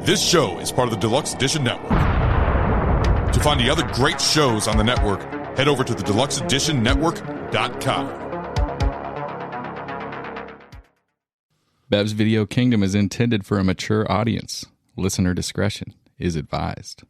This show is part of the Deluxe Edition Network. To find the other great shows on the network, head over to the deluxeeditionnetwork.com. Bev's Video Kingdom is intended for a mature audience. Listener discretion is advised.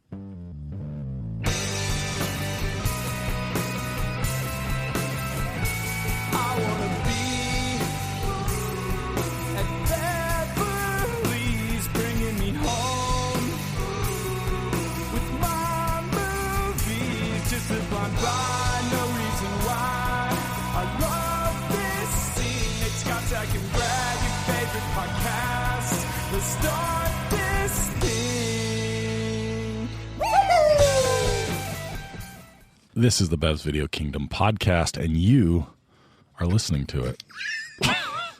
This is the Bev's Video Kingdom podcast, and you are listening to it.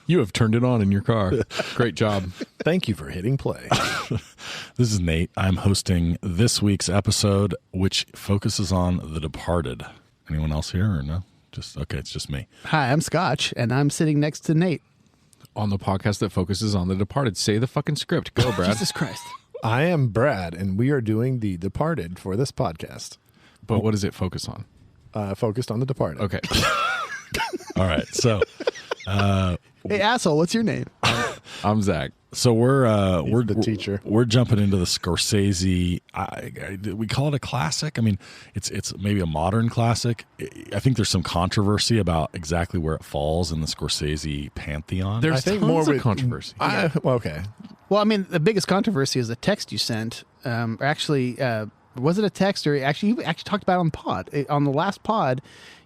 You have turned it on in your car. Great job. Thank you for hitting play. This is Nate. I'm hosting this week's episode, which focuses on The Departed. Anyone else here or no? Okay, it's just me. Hi, I'm Scotch, and I'm sitting next to Nate. On the podcast that focuses on The Departed. Say the fucking script. Go, Brad. Jesus Christ. I am Brad, and we are doing The Departed for this podcast. But what does it focus on? Focused on The Departed. Okay. All right, so... hey, asshole, what's your name? I'm Zach. So we're the teacher. We're jumping into the Scorsese. We call it a classic. I mean, it's maybe a modern classic. I think there's some controversy about exactly where it falls in the Scorsese pantheon. There's tons of controversy. Okay. Well, I mean, the biggest controversy is the text you sent. Was it a text or actually you talked about it on pod on the last pod?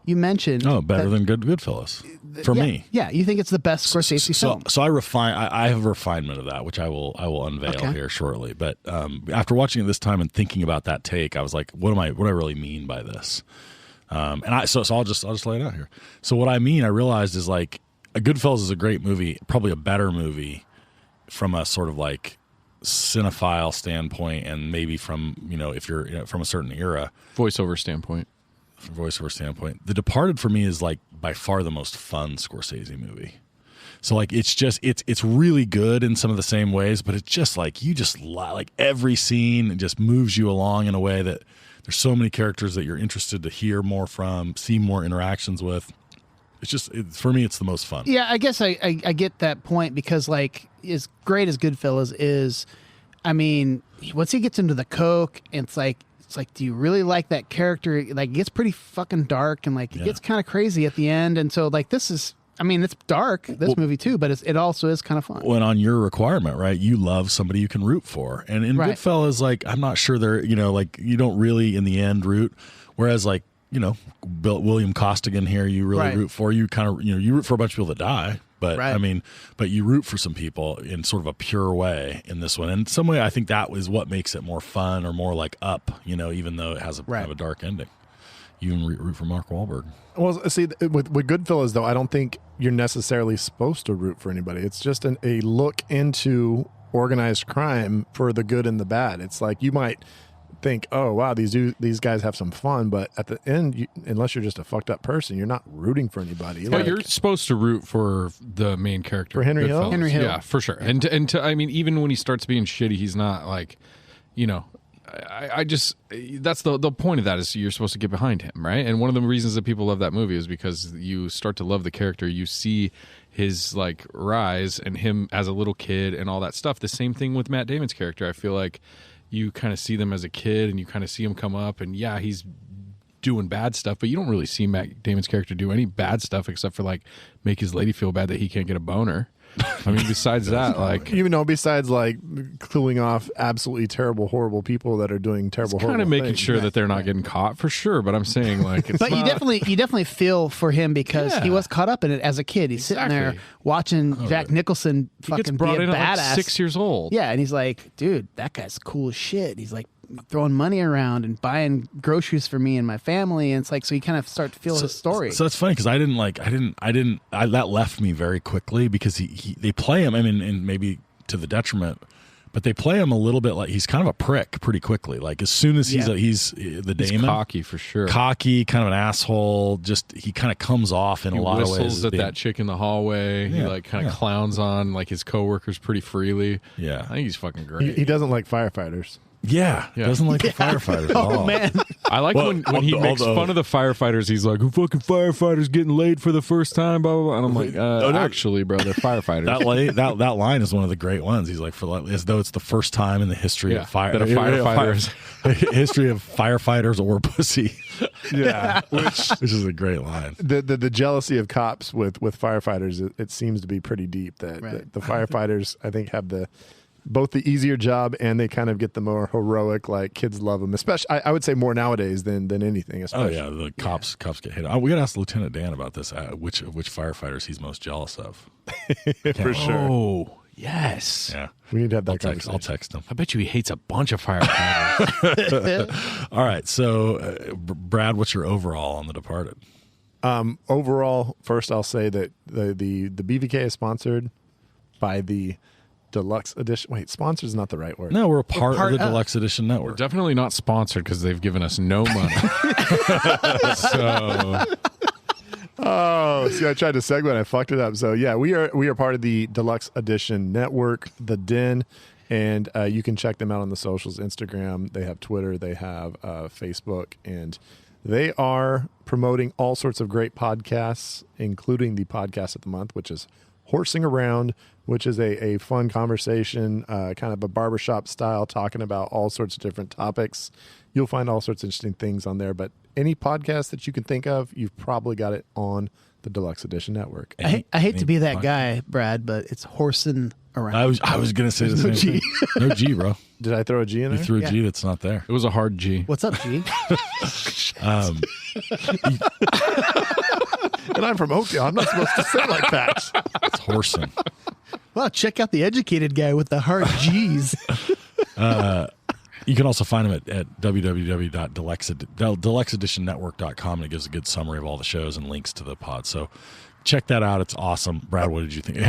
You mentioned better than Goodfellas for me. Yeah, you think it's the best Scorsese film. So I have a refinement of that, which I will unveil here shortly. But after watching it this time and thinking about that take, I was like, what do I really mean by this? So I'll just lay it out here. So what I mean, I realized is like a Goodfellas is a great movie, probably a better movie from a sort of like cinephile standpoint, and maybe from if you're from a certain era, voiceover standpoint. The Departed for me is like by far the most fun Scorsese movie. So like it's really good in some of the same ways, but it's just like like every scene just moves you along in a way that there's so many characters that you're interested to hear more from, see more interactions with. It's just for me, it's the most fun. Yeah, I guess I get that point because like as great as Goodfellas is, I mean, once he gets into the coke, it's like, do you really like that character? Like, it gets pretty fucking dark, and like it gets kind of crazy at the end. And so, like, this is, I mean, it's dark, this movie too, but it also is kind of fun. Well, and on your requirement, right? You love somebody you can root for, and in Goodfellas, like, I'm not sure they're, like, you don't really in the end root, whereas like, William Costigan here, you really root for. You kind of, you root for a bunch of people that die. But I mean, but you root for some people in sort of a pure way in this one. And in some way, I think that was what makes it more fun or more like up, even though it has kind of a dark ending. You can root for Mark Wahlberg. Well, see, with Goodfellas, though, I don't think you're necessarily supposed to root for anybody. It's just a look into organized crime for the good and the bad. It's like you might think, oh wow, these guys have some fun, but at the end, unless you're just a fucked up person, you're not rooting for anybody. But you're supposed to root for the main character, for Henry Hill. Yeah, for sure. And I mean, even when he starts being shitty, he's not like, I just, that's the point of that is you're supposed to get behind him, right? And one of the reasons that people love that movie is because you start to love the character. You see his like rise and him as a little kid and all that stuff. The same thing with Matt Damon's character. I feel like you kind of see them as a kid and you kind of see him come up, and yeah, he's doing bad stuff, but you don't really see Matt Damon's character do any bad stuff except for like make his lady feel bad that he can't get a boner. I mean, besides that, like, besides like cooling off absolutely terrible, horrible people that are doing terrible, horrible kind of making things. sure that they're not getting caught for sure. But I'm saying like, it's but you definitely feel for him because he was caught up in it as a kid. He's sitting there watching Jack Nicholson fucking be a badass. Like 6 years old. Yeah, and he's like, dude, that guy's cool as shit. He's like throwing money around and buying groceries for me and my family, and it's like, so you kind of start to feel his story. So that's funny because that left me very quickly because they play him. I mean, and maybe to the detriment, but they play him a little bit like he's kind of a prick pretty quickly. Like as soon as he's the Damon, he's cocky for sure. Cocky, kind of an asshole. Just he kind of comes off in a lot of ways. He whistles at that chick in the hallway. He like kind of clowns on like his coworkers pretty freely. Yeah, I think he's fucking great. He doesn't like firefighters. Yeah, doesn't like the firefighters at all. Oh man, I like when he makes fun of the firefighters. He's like, "Who fucking firefighters getting laid for the first time?" Blah blah blah. And I'm like, actually, bro, they're firefighters. that line is one of the great ones. He's like, as though it's the first time in the history of firefighters, history of firefighters or pussy. Yeah, which is a great line. The jealousy of cops with firefighters, it seems to be pretty deep. That the firefighters, I think, have both the easier job and they kind of get the more heroic, like kids love them, especially I would say more nowadays than anything. Especially. Oh yeah, the cops get hit. We got to ask Lieutenant Dan about this. Which firefighters he's most jealous of? For sure. Oh yes. Yeah, we need to have that conversation. I'll text him. I bet you he hates a bunch of firefighters. All right, so Brad, what's your overall on The Departed? Overall, first I'll say that the BVK is sponsored by the Deluxe Edition. Wait, sponsor is not the right word. No, we're part of the Deluxe Edition Network. We're definitely not sponsored because they've given us no money. So, see, I tried to segue and I fucked it up. So yeah, we are part of the Deluxe Edition Network, The Den, and you can check them out on the socials. Instagram, they have Twitter, they have Facebook, and they are promoting all sorts of great podcasts, including the podcast of the month, which is Horsing Around, which is a fun conversation, kind of a barbershop style, talking about all sorts of different topics. You'll find all sorts of interesting things on there, but any podcast that you can think of, you've probably got it on the Deluxe Edition Network. I hate to be that guy, Brad, but it's Horsing Around. I was going to say the same thing. No G, bro. Did I throw a G in there? You threw a G that's not there. it was a hard G. What's up, G? And I'm from Oakdale. I'm not supposed to say like that. It's horsing. Well, check out the educated guy with the hard G's. You can also find them at www.deluxeditionnetwork.com, and it gives a good summary of all the shows and links to the pod. So check that out. It's awesome. Brad, what did you think?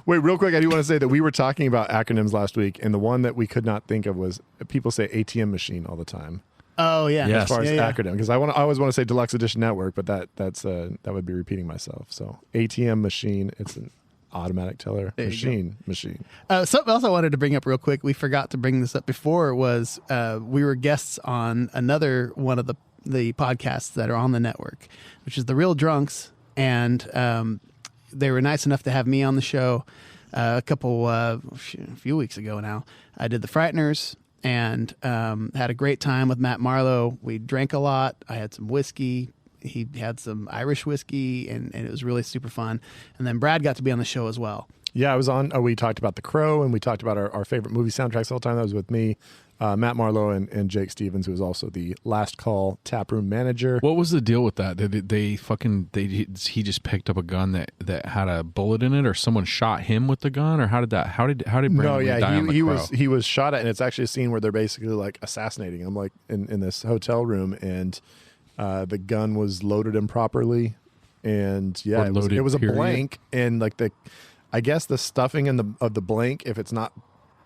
Wait, real quick. I do want to say that we were talking about acronyms last week, and the one that we could not think of was people say ATM machine all the time. Oh yeah, Yes. As far as acronym, because I always want to say Deluxe Edition Network, but that would be repeating myself. So ATM machine, it's an automatic teller machine. Something else I wanted to bring up real quick. We forgot to bring this up before. Was we were guests on another one of the podcasts that are on the network, which is The Real Drunks, and they were nice enough to have me on the show a few weeks ago now. I did The Frighteners. And had a great time with Matt Marlowe. We drank a lot. I had some whiskey. He had some Irish whiskey, and it was really super fun. And then Brad got to be on the show as well. Yeah, I was on. We talked about The Crow, and we talked about our favorite movie soundtracks all the time. That was with me, Matt Marlowe, and Jake Stevens, who was also the Last Call taproom manager. What was the deal with that? Did he just picked up a gun that had a bullet in it, or someone shot him with the gun, or how did Brandon die on the Crow? he was shot at, and it's actually a scene where they're basically like assassinating him, like in this hotel room, and the gun was loaded improperly, and it was a blank, and like I guess the stuffing of the blank, if it's not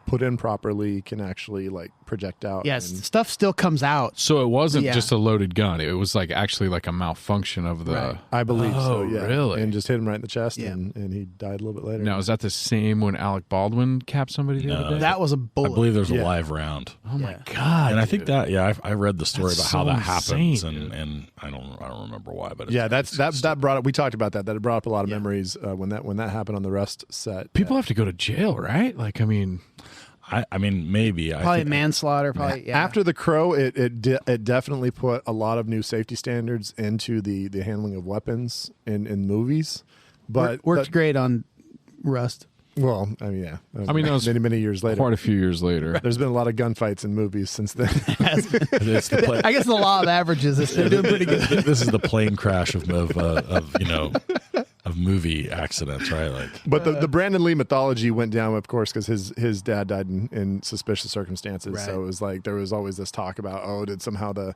put in properly, can actually like project out. Yes, stuff still comes out. So it wasn't just a loaded gun. It was like actually like a malfunction of the... Right. I believe so, yeah. Really? And just hit him right in the chest, and he died a little bit later. Now, is that the same when Alec Baldwin capped somebody the other day? That was a bullet. I believe there's a live round. Oh my God. And I think that, I read the story about how that happens, insane, and I don't remember why, but that brought up, we talked about that it brought up a lot of memories when that happened on the Rust set. People have to go to jail, right? Like, I mean, maybe probably manslaughter. Probably After The Crow, it definitely put a lot of new safety standards into the handling of weapons in movies. But worked great on Rust. Well, I mean, yeah. That was many years later. Quite a few years later. There's been a lot of gunfights in movies since then. I guess the law of averages is they're doing pretty good. This is the plane crash of movie accidents, right? Like, but the Brandon Lee mythology went down, of course, because his dad died in suspicious circumstances. Right. So it was like there was always this talk about, did somehow the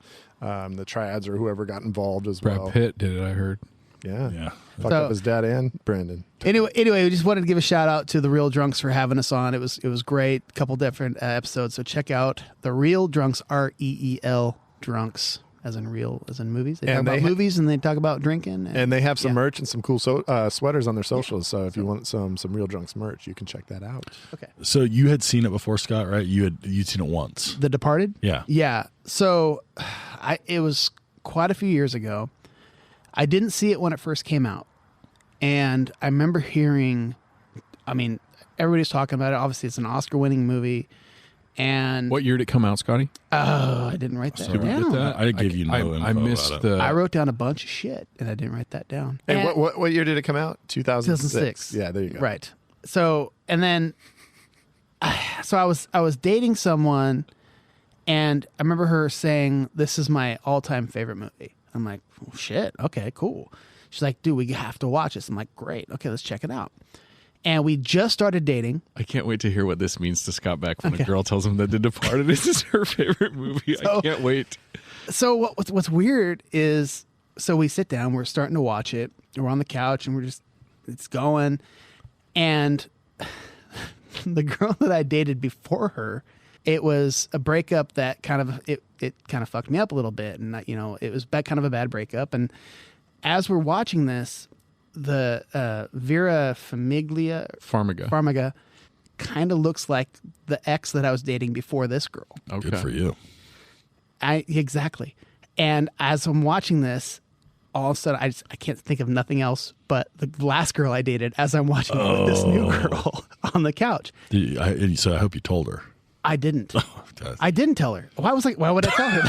triads or whoever got involved as well. Brad Pitt did it, I heard. Yeah. Fucked up his dad and Brandon. Anyway, we just wanted to give a shout out to the Real Drunks for having us on. It was great. A couple different episodes. So check out the Real Drunks, REEL Drunks, as in real, as in movies. They talk about movies and they talk about drinking. And they have some merch and some cool sweaters on their socials. So if you want some Real Drunks merch, you can check that out. Okay. So you had seen it before, Scott, right? You'd seen it once. The Departed? Yeah. Yeah. So it was quite a few years ago. I didn't see it when it first came out. And I remember hearing, everybody's talking about it. Obviously, it's an Oscar-winning movie. And what year did it come out, Scotty? I didn't write that down. Did we get that? I gave you no info. I missed about the. I wrote down a bunch of shit, and I didn't write that down. And what year did it come out? 2006. Yeah, there you go. Right. So, and then, I was dating someone, and I remember her saying, "This is my all-time favorite movie." I'm like, oh, shit. Okay, cool. She's like, dude, we have to watch this. I'm like, great. Okay, let's check it out. And we just started dating. I can't wait to hear what this means to Scott Beck when a girl tells him that The Departed is her favorite movie. I can't wait. So what's weird is, so we sit down, we're starting to watch it. We're on the couch and it's going. And the girl that I dated before her, it was a breakup that kind of fucked me up a little bit. And, it was kind of a bad breakup. And as we're watching this, the Vera Farmiga kind of looks like the ex that I was dating before this girl. Okay. Good for you. Exactly. And as I'm watching this, all of a sudden I can't think of nothing else but the last girl I dated as I'm watching with this new girl on the couch. So I hope you told her. I didn't. I didn't tell her. Why would I tell her?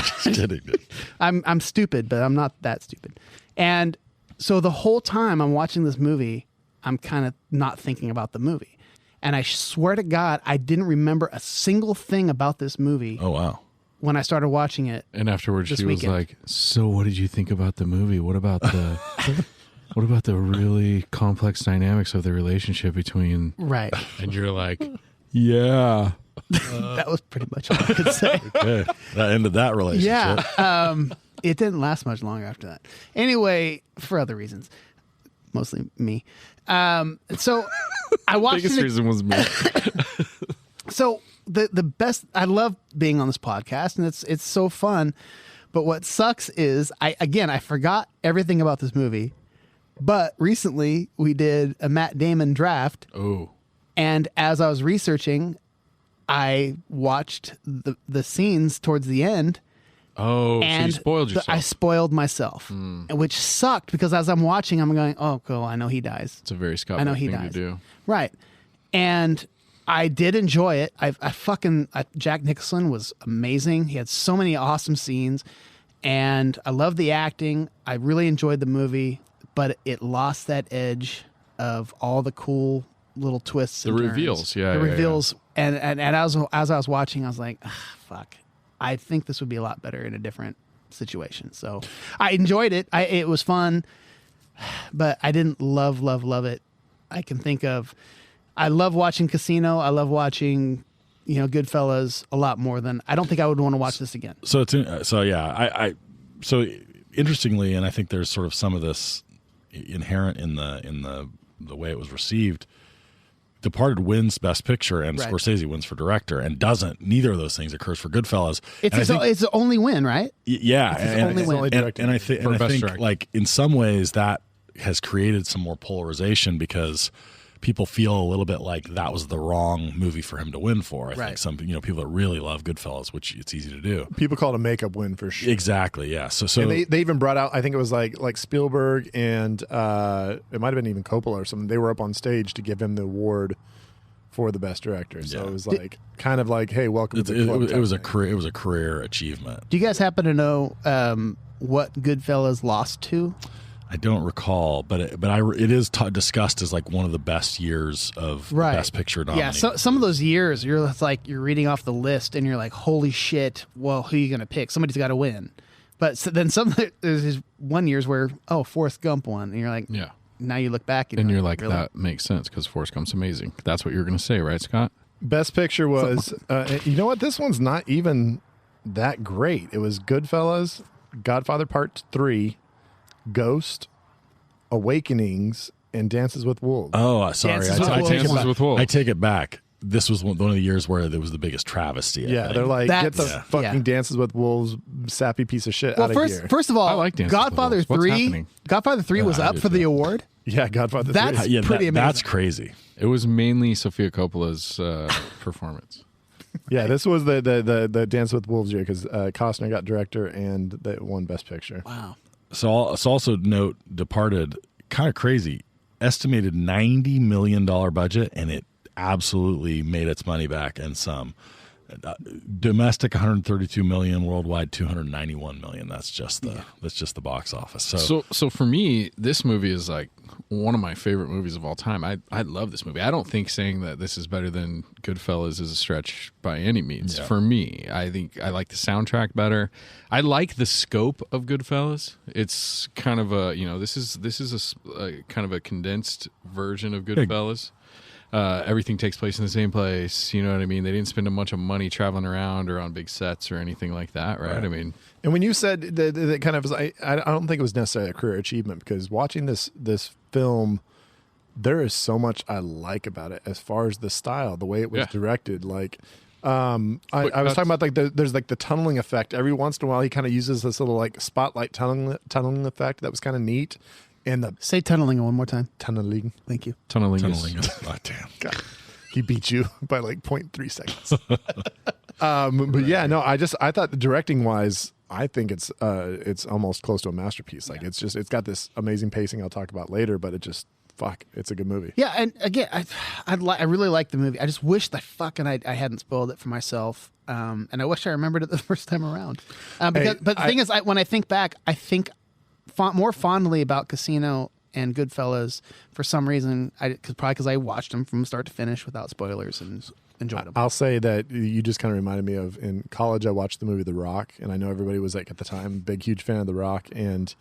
I'm stupid, but I'm not that stupid. And so the whole time I'm watching this movie, I'm kind of not thinking about the movie. And I swear to God, I didn't remember a single thing about this movie. Oh, wow. When I started watching it. And afterwards she weekend. was like, so what did you think about the movie? What about the really complex dynamics of the relationship between... Right. And you're like, yeah. That was pretty much all I could say. Okay. That ended that relationship. Yeah. It didn't last much longer after that. Anyway, for other reasons. Mostly me. So I watched Biggest reason was me. So the best, I love being on this podcast, and it's so fun. But what sucks is I forgot everything about this movie. But recently we did a Matt Damon draft. Oh. And as I was researching, I watched the scenes towards the end. Oh, and so you spoiled yourself. I spoiled myself, which sucked because as I'm watching, I'm going, "Oh, cool! I know he dies." It's a very Scott I know Beck he thing dies. to do. Right, and I did enjoy it. Jack Nicholson was amazing. He had so many awesome scenes, and I loved the acting. I really enjoyed the movie, but it lost that edge of all the cool little twists. The and reveals, turns. The reveals, and as I was watching, I was like, "Fuck." I think this would be a lot better in a different situation. So I enjoyed it. It was fun, but I didn't love it. I can think of, I love watching Casino. I love watching, Goodfellas a lot more than, I don't think I would want to watch this again. So so interestingly, and I think there's sort of some of this inherent in the way it was received. Departed wins Best Picture and Scorsese wins for Director, and doesn't. Neither of those things occurs for Goodfellas. It's the only win, right? Yeah, only win. And I think like in some ways that has created some more polarization because people feel a little bit like that was the wrong movie for him to win for. I think some people that really love Goodfellas, which it's easy to do. People call it a makeup win for sure. Exactly, yeah. So and they even brought out, I think it was like Spielberg and it might have been even Coppola or something. They were up on stage to give him the award for the Best Director. So it was like kind of like, hey, welcome to the club. It was a career achievement. Do you guys happen to know what Goodfellas lost to? I don't recall, but it is discussed as like one of the best years of the Best Picture nominee. Yeah, so some of those years, you're reading off the list and you're like, holy shit, well, who are you going to pick? Somebody's got to win. But then there's one years where, Forrest Gump won. And you're like, yeah. Now you look back and you're like, really? That makes sense because Forrest Gump's amazing. That's what you're going to say, right, Scott? Best Picture was, you know what? This one's not even that great. It was Goodfellas, Godfather Part 3, Ghost, Awakenings and Dances with Wolves. Oh, sorry. Dances with Wolves. I take it back. This was one of the years where there was the biggest travesty. They're like, get the That's- fucking Dances with Wolves sappy piece of shit out of here. First of all, I like Dances with Godfather Wolves. What's 3. happening? Godfather 3 was I up do for the too. award. Yeah, Godfather That's 3. pretty amazing. That's crazy. It was mainly Sofia Coppola's performance. Yeah, this was the Dance with Wolves year because Costner got director and they won Best Picture. Wow. So also note, Departed, kind of crazy. Estimated $90 million budget, and it absolutely made its money back and some. Domestic 132 million, worldwide 291 million. That's just the box office. So for me, this movie is like one of my favorite movies of all time. I love this movie. I don't think saying that this is better than Goodfellas is a stretch by any means. Yeah. For me, I think I like the soundtrack better. I like the scope of Goodfellas. It's kind of a this is a kind of a condensed version of Goodfellas. Everything takes place in the same place. You know what I mean? They didn't spend a bunch of money traveling around or on big sets or anything like that, right? I mean, And when you said that kind of, I don't think it was necessarily a career achievement because watching this film, there is so much I like about it as far as the style, the way it was directed. Like, I was talking about like there's like the tunneling effect. Every once in a while, he kind of uses this little like spotlight tunneling effect that was kind of neat. And Say tunneling one more time. tunneling. Thank you. tunneling tunneling is is, oh, damn. God, he beat you by like 0.3 seconds. But yeah, no, I thought directing wise, I think it's almost close to a masterpiece. Like it's got this amazing pacing I'll talk about later, but it's a good movie. Yeah, and again, I really like the movie. I just wish that I hadn't spoiled it for myself, and I wish I remembered it the first time around. But the thing is, when I think back, I think more fondly about Casino and Goodfellas for some reason. Probably because I watched them from start to finish without spoilers and enjoyed them. I'll say that you just kind of reminded me of in college. I watched the movie The Rock, and I know everybody was like at the time big huge fan of The Rock, and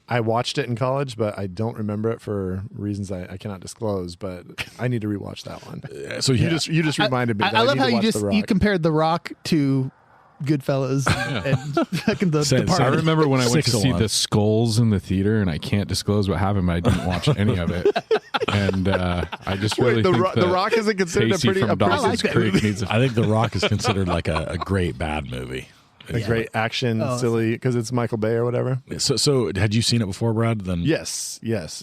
I watched it in college, but I don't remember it for reasons I cannot disclose. But I need to rewatch that one. So You just reminded me. That I love need how to watch The you Rock. compared The Rock to Goodfellas and fucking The Departed. I remember when I went to 6 to see 1. The Skulls in the theater, and I can't disclose what happened, but I didn't watch any of it. And I just really think The Rock isn't considered Pacey a from pretty Dawson's Creek needs a I think The Rock is considered like a great bad movie. great action, silly because it's Michael Bay or whatever. So had you seen it before, Brad? Then Yes,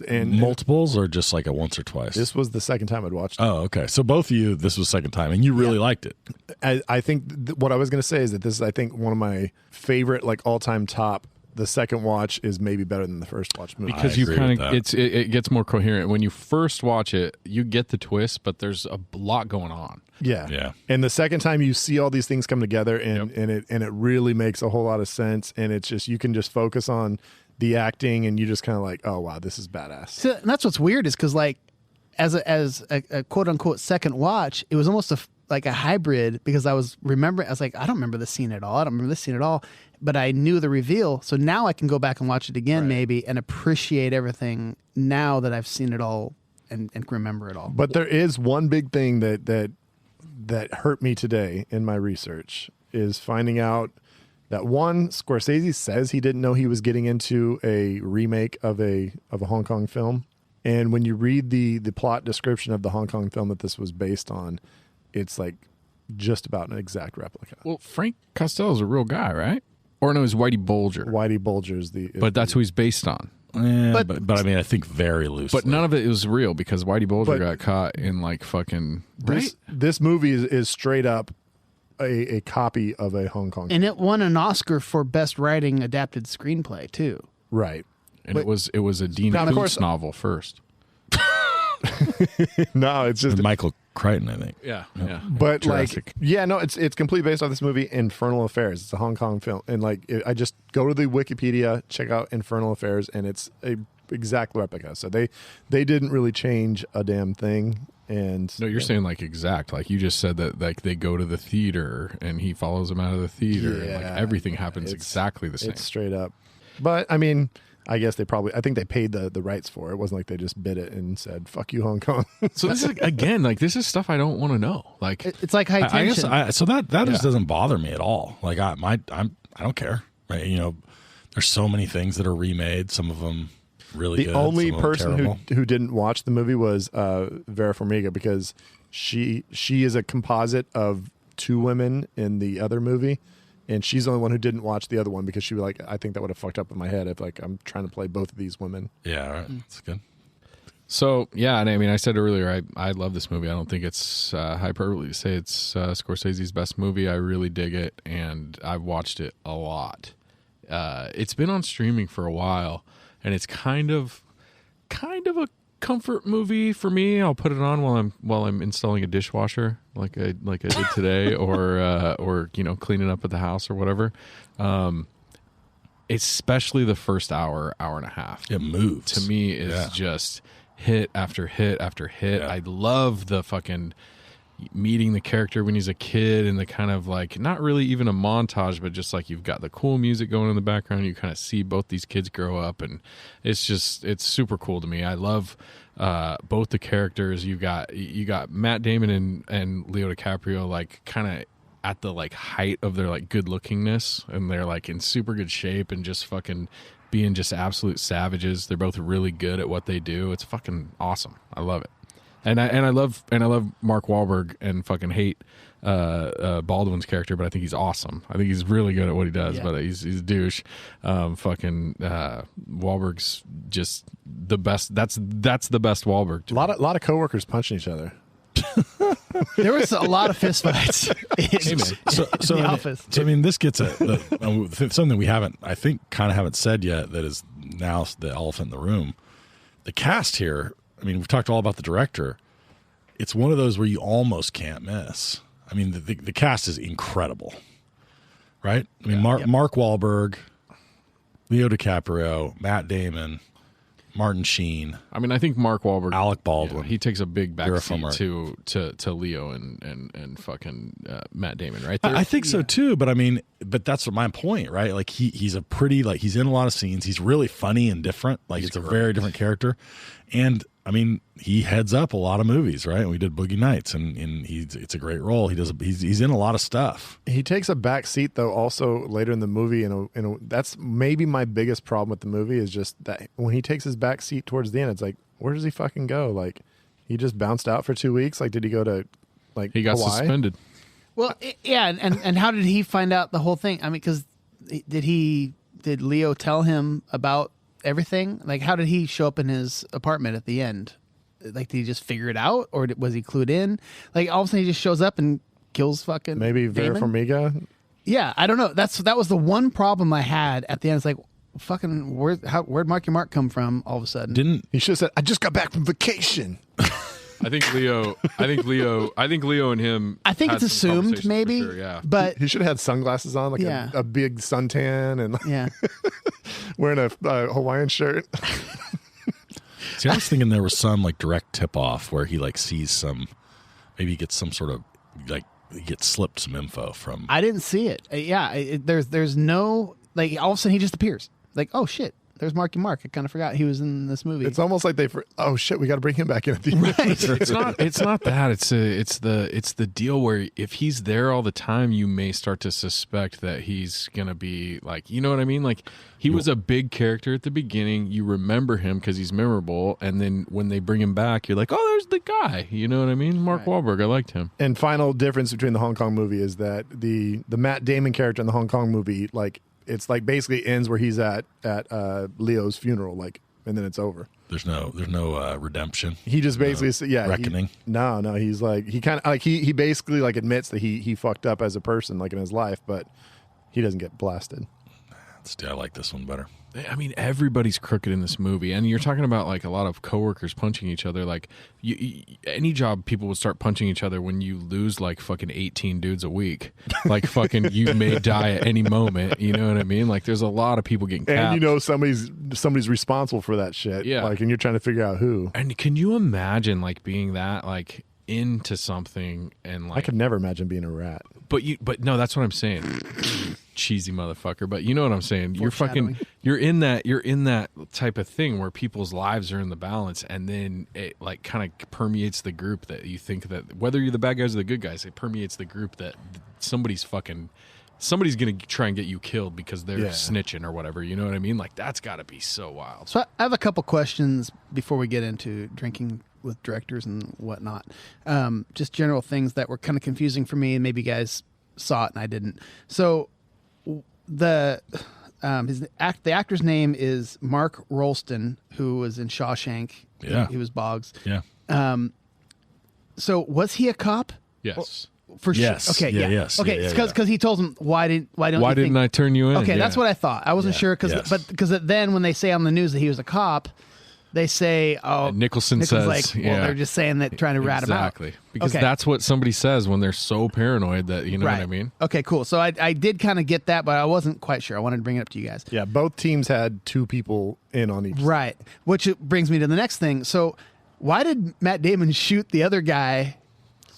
and multiples or just like a once or twice? this was the second time I'd watched it. Oh, okay. So both of you, this was second time, and you really liked it. I think what I was going to say is that this is, I think, one of my favorite, like all-time top. The second watch is maybe better than the first watch movie. because I you agree kind with of that. it gets more coherent when you first watch it. You get the twist, but there's a lot going on. Yeah. And the second time you see all these things come together, and it really makes a whole lot of sense. And it's just you can just focus on the acting, and you just kind of like, oh wow, this is badass. So, and that's what's weird is because like as a quote unquote second watch, it was almost like a hybrid because I was like, I don't remember this scene at all. I don't remember this scene at all. But I knew the reveal, so now I can go back and watch it again maybe and appreciate everything now that I've seen it all and remember it all. But there is one big thing that hurt me today in my research is finding out that one, Scorsese says he didn't know he was getting into a remake of a Hong Kong film. And when you read the plot description of the Hong Kong film that this was based on, it's like just about an exact replica. Well, Frank Costello's a real guy, right? Or no, it's Whitey Bulger. Whitey Bulger's But that's who he's based on. But I mean, I think very loosely. But none of it was real because Whitey Bulger got caught in like fucking This movie is straight up a copy of a Hong Kong And it won an Oscar for Best Writing Adapted Screenplay too. right. And it was a Dean Now, of Koontz course- novel first. No, it's just With Michael Crichton, I think. Yeah. But Jurassic. it's completely based on this movie, Infernal Affairs. It's a Hong Kong film, and I just go to the Wikipedia, check out Infernal Affairs, and it's a exact replica. So they didn't really change a damn thing. And No, you're saying like exact. Like you just said that like they go to the theater and he follows them out of the theater. And like everything happens exactly the same. It's straight up. But I mean, I guess I think they paid the rights for it. It wasn't like they just bid it and said, fuck you, Hong Kong. So this is again, like this is stuff I don't want to know. Like It's like high I guess tension. so that just doesn't bother me at all. Like I don't care. Right? You know, there's so many things that are remade. Some of them really The good. only some of them person terrible. who didn't watch the movie was Vera Farmiga, because she is a composite of two women in the other movie, and she's the only one who didn't watch the other one because she was like, I think that would have fucked up in my head if like I'm trying to play both of these women. Yeah, all right. That's good. So yeah, and I mean, I said earlier, I love this movie. I don't think it's hyperbole to say it's Scorsese's best movie. I really dig it, and I've watched it a lot. It's been on streaming for a while, and it's kind of a comfort movie for me. I'll put it on while I'm installing a dishwasher, like I did today, or cleaning up at the house or whatever. Especially the first hour and a half. It moves. To me is just hit after hit after hit. I love the fucking meeting the character when he's a kid, and the kind of like, not really even a montage, but just like you've got the cool music going in the background. You kind of see both these kids grow up, and it's super cool to me. I love both the characters. You got Matt Damon and Leo DiCaprio, like kind of at the like height of their like good lookingness, and they're like in super good shape and just fucking being just absolute savages. They're both really good at what they do. It's fucking awesome. I love it. And I love Mark Wahlberg, and fucking hate Baldwin's character, but I think he's awesome. I think he's really good at what he does, but he's a douche. Wahlberg's just the best. That's the best Wahlberg. A lot of coworkers punching each other. There was a lot of fistfights in the office. So I mean, this gets something we haven't said yet, that is now the elephant in the room. The cast here. I mean, we've talked all about the director. It's one of those where you almost can't miss. I mean, the cast is incredible, right? I mean, Mark Wahlberg, Leo DiCaprio, Matt Damon, Martin Sheen. I mean, I think Mark Wahlberg, Alec Baldwin. he takes a big backseat to Leo and fucking Matt Damon, right? I think so too, but I mean, that's my point, right? Like he's a pretty, like he's in a lot of scenes. He's really funny and different. Like it's a very different character, and I mean, he heads up a lot of movies, right? And we did Boogie Nights, and it's a great role. He's in a lot of stuff. He takes a back seat though. Also later in the movie, that's maybe my biggest problem with the movie, is just that when he takes his back seat towards the end, it's like, where does he fucking go? Like, he just bounced out for 2 weeks. Like, did he go to like he got Hawaii? suspended? Well, yeah, and how did he find out the whole thing? I mean, because did Leo tell him about everything? Like, how did he show up in his apartment at the end? Like, did he just figure it out, or was he clued in? Like, all of a sudden he just shows up and kills fucking Maybe Vera Damon? Farmiga. Yeah, I don't know. That was the one problem I had at the end. It's like, fucking, where'd Marky Mark come from all of a sudden? He should have said, I just got back from vacation. I think Leo and him. I think had it's some assumed, conversations for maybe, sure, yeah. but He should have had sunglasses on, like a big suntan, and yeah. wearing a Hawaiian shirt. See, I was thinking there was some like direct tip off where he like sees maybe he gets some sort of like, he gets slipped some info from. I didn't see it. There's no, like, all of a sudden he just appears. Like, oh shit, there's Marky Mark. I kind of forgot he was in this movie. It's almost like oh shit, we got to bring him back in at the end. Right. It's not that. It's the deal where if he's there all the time, you may start to suspect that he's gonna be like, you know what I mean? Like, he was a big character at the beginning. You remember him because he's memorable, and then when they bring him back, you're like, oh, there's the guy. You know what I mean? Mark Wahlberg. I liked him. And final difference between the Hong Kong movie is that the Matt Damon character in the Hong Kong movie, like, it's like basically ends where he's at Leo's funeral, like, and then it's over. There's no redemption. He just basically reckoning. He's like, he kind of like he basically like admits that he fucked up as a person, like, in his life, but he doesn't get blasted. I like this one better. I mean, everybody's crooked in this movie, and you're talking about like a lot of coworkers punching each other. Like, any job, people would start punching each other when you lose like fucking 18 dudes a week. Like, fucking, you may die at any moment. You know what I mean? Like, there's a lot of people getting capped. And you know somebody's responsible for that shit. Yeah. Like, and you're trying to figure out who. And can you imagine like being that like into something and like I could never imagine being a rat. But no, that's what I'm saying. Cheesy motherfucker, but you know what I'm saying. You're in that type of thing where people's lives are in the balance, and then it like kind of permeates the group that you think that whether you're the bad guys or the good guys, it permeates the group that somebody's fucking somebody's going to try and get you killed because they're snitching or whatever. You know what I mean? Like, that's got to be so wild. So I have a couple questions before we get into drinking with directors and whatnot. Just general things that were kind of confusing for me, and maybe you guys saw it and I didn't. So the actor's name is Mark Rolston, who was in Shawshank. Yeah. He was Boggs. Yeah. So was he a cop? Yes. For sure. Yes. Okay. Yeah, Yeah. yes. Okay. Yeah, Because he told him why didn't I turn you in? Okay, Yeah. that's what I thought. I wasn't sure because then when they say on the news that he was a cop, they say, "Oh, Nicholson says, like, well, they're just saying that trying to rat him out." Exactly. Because Okay. that's what somebody says when they're so paranoid that, you know what I mean? Okay, cool. So I did kind of get that, but I wasn't quite sure. I wanted to bring it up to you guys. Yeah, both teams had 2 people in on each. Right. Which brings me to the next thing. So why did Matt Damon shoot the other guy?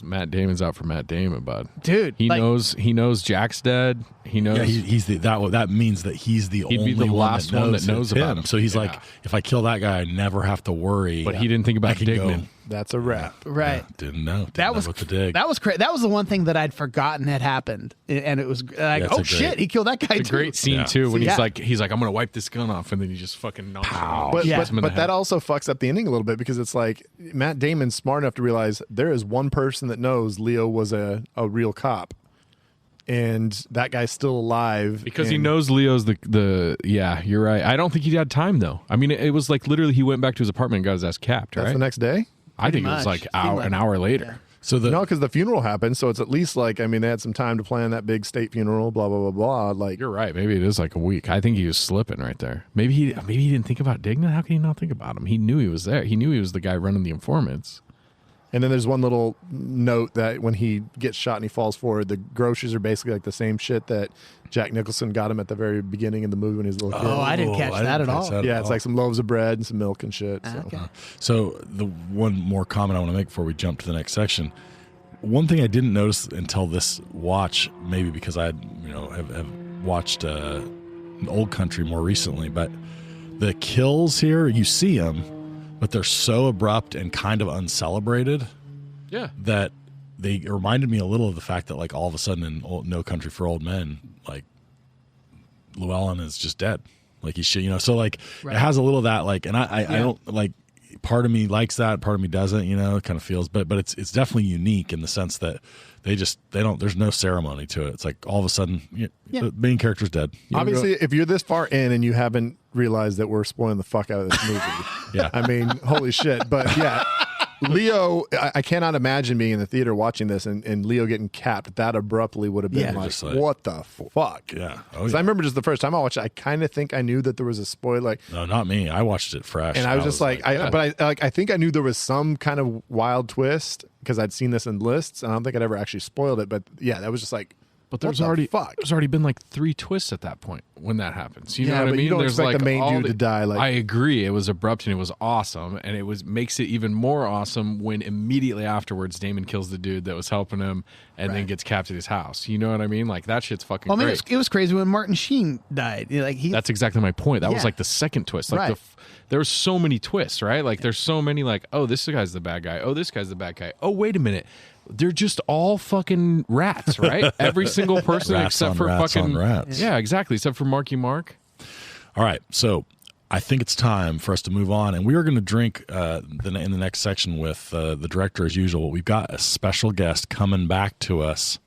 Matt Damon's out for Matt Damon, bud. Dude, He knows Jack's dead. He knows. Yeah, he's that means that he's the He'd only be the one last that one knows, that knows it's about him. So he's Yeah. like, if I kill that guy, I never have to worry. But he didn't think I about can Dignan. go. That's a wrap. Right. Didn't know. Didn't That know was what to dig. That was crazy. That was the one thing that I'd forgotten had happened, and it was like, it's oh a great- shit, he killed that guy It's a too. great scene Yeah. too when Yeah. he's like I'm gonna wipe this gun off, and then he just fucking knocks him out. But, Yeah. Shoots him in the but that head. also fucks up the ending a little bit because it's like Matt Damon's smart enough to realize there is one person that knows Leo was a real cop, and that guy's still alive Because he and- knows Leo's the yeah, you're right. I don't think he had time though. I mean, it was like literally he went back to his apartment and got his ass capped, That's right? the next day. I think it was much. like Seemed like an it. hour later. So the No, because the funeral happened, so it's at least like they had some time to plan that big state funeral. Blah blah blah blah. Like You're right. Maybe it is like a week. I think he was slipping right there. Maybe he didn't think about Dignan. How can he not think about him? He knew he was there. He knew he was the guy running the informants. And then there's one little note that when he gets shot and he falls forward, the groceries are basically like the same shit that Jack Nicholson got him at the very beginning of the movie when he was a little kid. Oh, I didn't catch that at all. Yeah, it's like some loaves of bread and some milk and shit. So. Okay. So the one more comment I want to make before we jump to the next section. One thing I didn't notice until this watch, maybe because I have watched Old Country more recently, but the kills here, you see them, but they're so abrupt and kind of uncelebrated Yeah. that they reminded me a little of the fact that like all of a sudden in No Country for Old Men, like Llewellyn is just dead. Like he should, so like it has a little of that like, and I don't like, part of me likes that, part of me doesn't, it kind of feels, but it's definitely unique in the sense that there's no ceremony to it. It's like all of a sudden the main character's dead. Obviously, if you're this far in and you haven't realized that we're spoiling the fuck out of this movie, Yeah. I mean, holy shit. But yeah, Leo, I cannot imagine being in the theater watching this and Leo getting capped that abruptly would have been Yeah. like, Just like- what the fuck? Yeah. Oh, 'Cause I remember just the first time I watched it, I kind of think I knew that there was a spoiler. Like, No, not me. I watched it fresh. and I was just like, I think I knew there was some kind of wild twist because I'd seen this in lists, and I don't think I'd ever actually spoiled it. But yeah, that was just like, But what there's the already fuck? been like 3 twists at that point when that happens. You know Yeah, what I but mean? you don't There's expect like the main all dude to die, like- I agree. It was abrupt and it was awesome, and it makes it even more awesome when immediately afterwards Damon kills the dude that was helping him and then gets capped at his house. You know what I mean? Like that shit's fucking Well, I mean, great. it was crazy when Martin Sheen died. That's exactly my point. That was Yeah. like the second twist. Like Right. there were so many twists, right? Like there's so many like, oh, this guy's the bad guy. Oh, this guy's the bad guy. Oh, wait a minute. They're just all fucking rats, right? Every single person Rats except on for rats fucking on rats. Yeah, exactly. Except for Marky Mark. All right, so I think it's time for us to move on, and we are going to drink in the next section with the director as usual. We've got a special guest coming back to us,